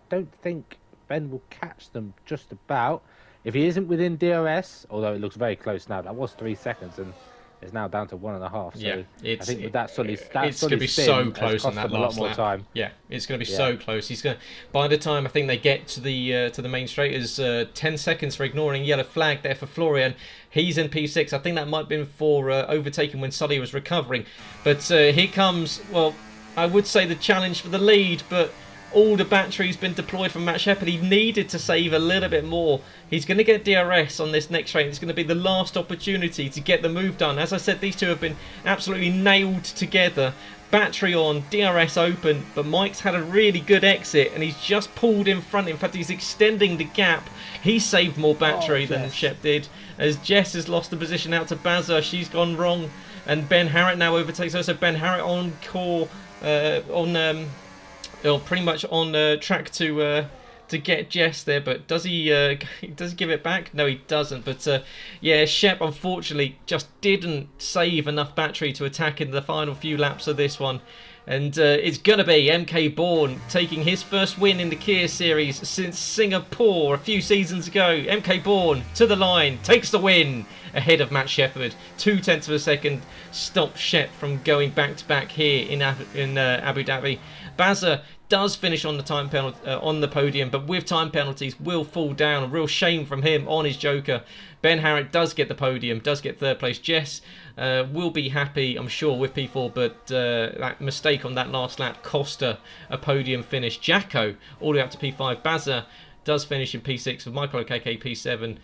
don't think Ben will catch them just about. If he isn't within DRS, although it looks very close now, that was 3 seconds, and it's now down to 1.5. So Yeah, I think with that Sully's it's going to be so close on that last more lap. Time. Yeah, it's going to be so close. He's going. By the time I think they get to the main straight, is 10 seconds for ignoring yellow flag there for Florian. He's in P6. I think that might have been for overtaking when Sully was recovering. But here comes, well, I would say the challenge for the lead, but all the battery's been deployed from Matt Shepherd. He needed to save a little bit more. He's going to get DRS on this next straight. It's going to be the last opportunity to get the move done. As I said, these two have been absolutely nailed together. Battery on, DRS open, but Mike's had a really good exit and he's just pulled in front. In fact, he's extending the gap. He saved more battery than Shep did. As Jess has lost the position out to Bazza, she's gone wrong. And Ben Harrett now overtakes her. So Ben Harrett on core, pretty much on track to get Jess there, but does he give it back? No, he doesn't. But yeah, Shep unfortunately just didn't save enough battery to attack in the final few laps of this one. And it's going to be MK Bourne taking his first win in the Kia Series since Singapore a few seasons ago. MK Bourne to the line, takes the win ahead of Matt Shepherd. 0.2 of a second stops Shep from going back-to-back here in Abu Dhabi. Bazza does finish on the time penalty on the podium, but with time penalties will fall down. A real shame from him on his Joker. Ben Harrett does get the podium, does get third place. Jess will be happy, I'm sure, with P4, but that mistake on that last lap cost her a podium finish. Jacko all the way up to P5. Bazza does finish in P6 with Michael Okeke P7.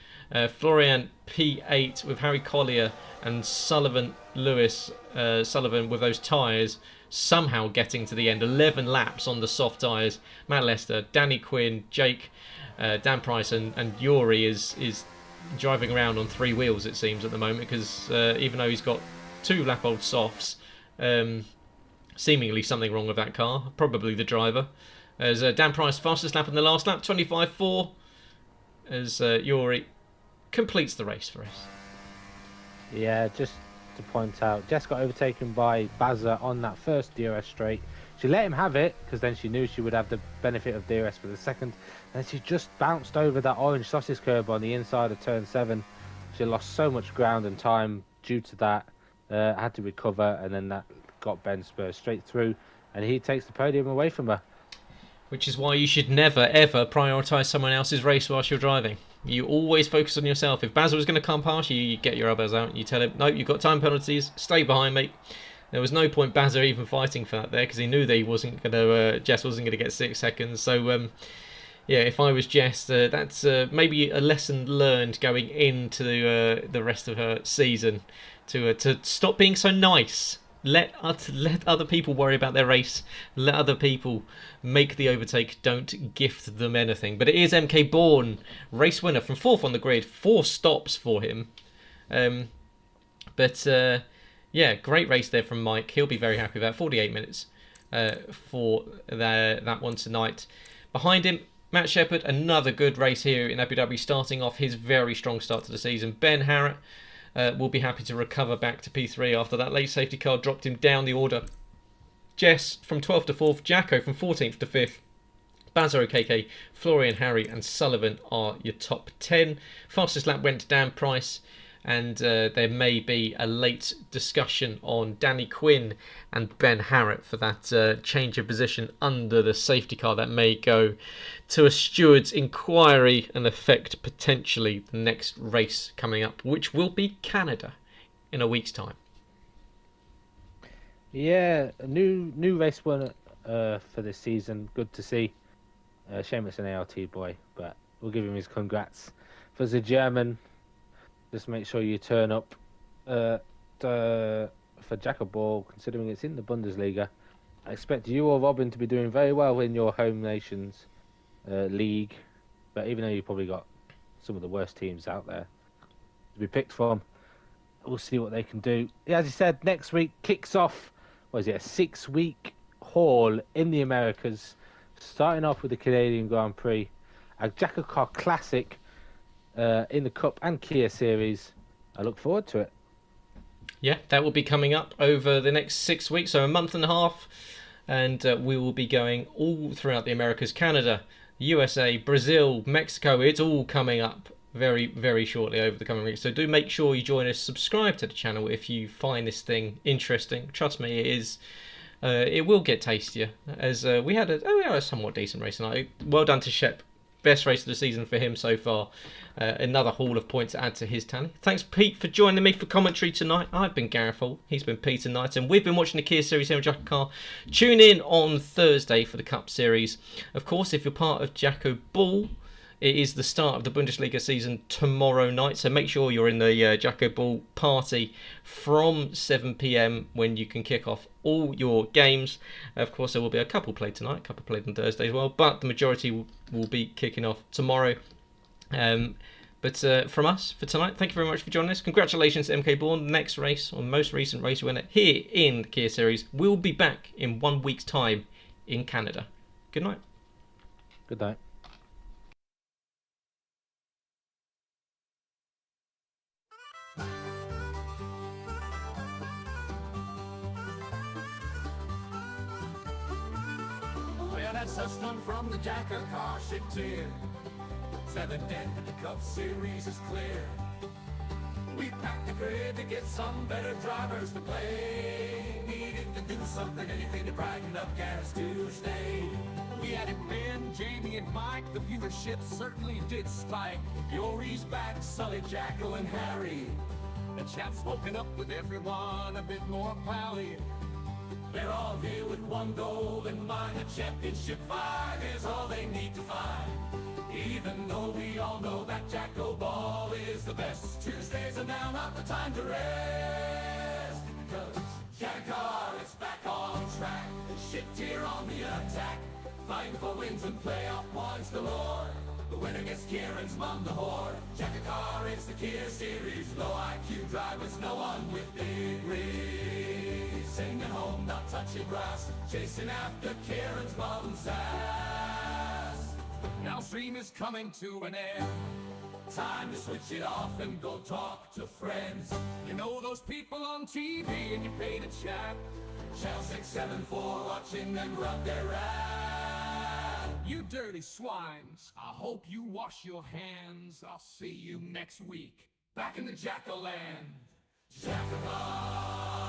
Florian P8 with Harry Collier and Sullivan Lewis. Sullivan with those tyres somehow getting to the end. 11 laps on the soft tyres. Matt Lester, Danny Quinn, Jake, Dan Price and Yuri is driving around on 3 wheels, it seems, at the moment, because even though he's got 2 lap-old softs, seemingly something wrong with that car. Probably the driver. As Dan Price fastest lap in the last lap, 25.4, as Yuri completes the race for us. Yeah, just to point out, Jess got overtaken by Bazza on that first DRS straight. She let him have it because then she knew she would have the benefit of DRS for the second. Then she just bounced over that orange sausage curb on the inside of turn 7. She lost so much ground and time due to that. Had to recover, and then that got Ben Spurs straight through, and he takes the podium away from her. Which is why you should never, ever prioritise someone else's race whilst you're driving. You always focus on yourself. If Bazza was going to come past you, you get your elbows out and you tell him, no, you've got time penalties, stay behind, mate. There was no point Bazza even fighting for that there, because he knew that he wasn't going to, Jess wasn't going to get 6 seconds. So, yeah, if I was Jess, that's maybe a lesson learned going into the rest of her season, to stop being so nice. Let other people worry about their race. Let other people make the overtake. Don't gift them anything. But it is MK Bourne, race winner from 4th on the grid. 4 stops for him. Yeah, great race there from Mike. He'll be very happy with that. 48 minutes for that one tonight. Behind him, Matt Shepherd, another good race here in Abu Dhabi, starting off his very strong start to the season. Ben Harrett will be happy to recover back to P3 after that late safety car dropped him down the order. Jess from 12th to 4th, Jacko from 14th to 5th. Bazza Okeke, Florian, Harry and Sullivan are your top 10. Fastest lap went to Dan Price, and there may be a late discussion on Danny Quinn and Ben Harrett for that change of position under the safety car that may go to a steward's inquiry and affect potentially the next race coming up, which will be Canada in a week's time. Yeah, a new race winner for this season. Good to see. Shame it's an ART boy, but we'll give him his congrats. For the German, just make sure you turn up for Jackocar, considering it's in the Bundesliga. I expect you or Robin to be doing very well in your home nations. league. But even though you've probably got some of the worst teams out there to be picked from, we'll see what they can do. Yeah, as you said, next week kicks off, what is it, a 6-week haul in the Americas, starting off with the Canadian Grand Prix, a Jackocar Classic in the Cup and Kia Series. I look forward to it. Yeah, that will be coming up over the next 6 weeks, so a month and a half, and we will be going all throughout the Americas, Canada, USA, Brazil, Mexico. It's all coming up very, very shortly over the coming weeks. So do make sure you join us, subscribe to the channel if you find this thing interesting. Trust me, it is. It will get tastier, as we had a somewhat decent race tonight. Well done to Shep. Best race of the season for him so far. Another haul of points to add to his tally. Thanks, Pete, for joining me for commentary tonight. I've been Gareth Hall. He's been Peter Knight, and we've been watching the Kia Series here on Jackocar. Tune in on Thursday for the Cup Series. Of course, if you're part of Jacko Ball, it is the start of the Bundesliga season tomorrow night, so make sure you're in the Jacko Ball party from 7 p.m. when you can kick off all your games. Of course, there will be a couple played tonight, a couple played on Thursday as well, but the majority will be kicking off tomorrow. But from us for tonight, thank you very much for joining us. Congratulations to MK Bourne. The next race, or most recent race winner here in the Kia Series, will be back in 1 week's time in Canada. Good night. Good night. Well, that's us done from the Jackocar shipped in. 7th end of the Cup Series is clear. We packed the grid to get some better drivers to play. Needed to do something, anything to brighten up Gareth's Tuesday. We had it Ben, Jamie, and Mike. The viewership certainly did spike. Yori's back, Sully, Jacko, and Harry. The chat's woken up with everyone a bit more pally. They're all here with one goal in mind. A championship fight is all they need to find. Even though we all know that Jacko Ball is the best, Tuesdays are now not the time to rest. Cause Jackocar is back on track, shipped here on the attack, fighting for wins and playoff points galore. The winner gets Kieran's mom the whore. Jackocar is the Kia Series, low IQ drivers, no one with degrees. Singing home, not touching grass, chasing after Kieran's mom's ass. Now stream is coming to an end. Time to switch it off and go talk to friends. You know those people on TV and you pay to chat. Channel 674 watching them rub their rat. You dirty swines, I hope you wash your hands. I'll see you next week, back in the Jacko-land. Jackocar.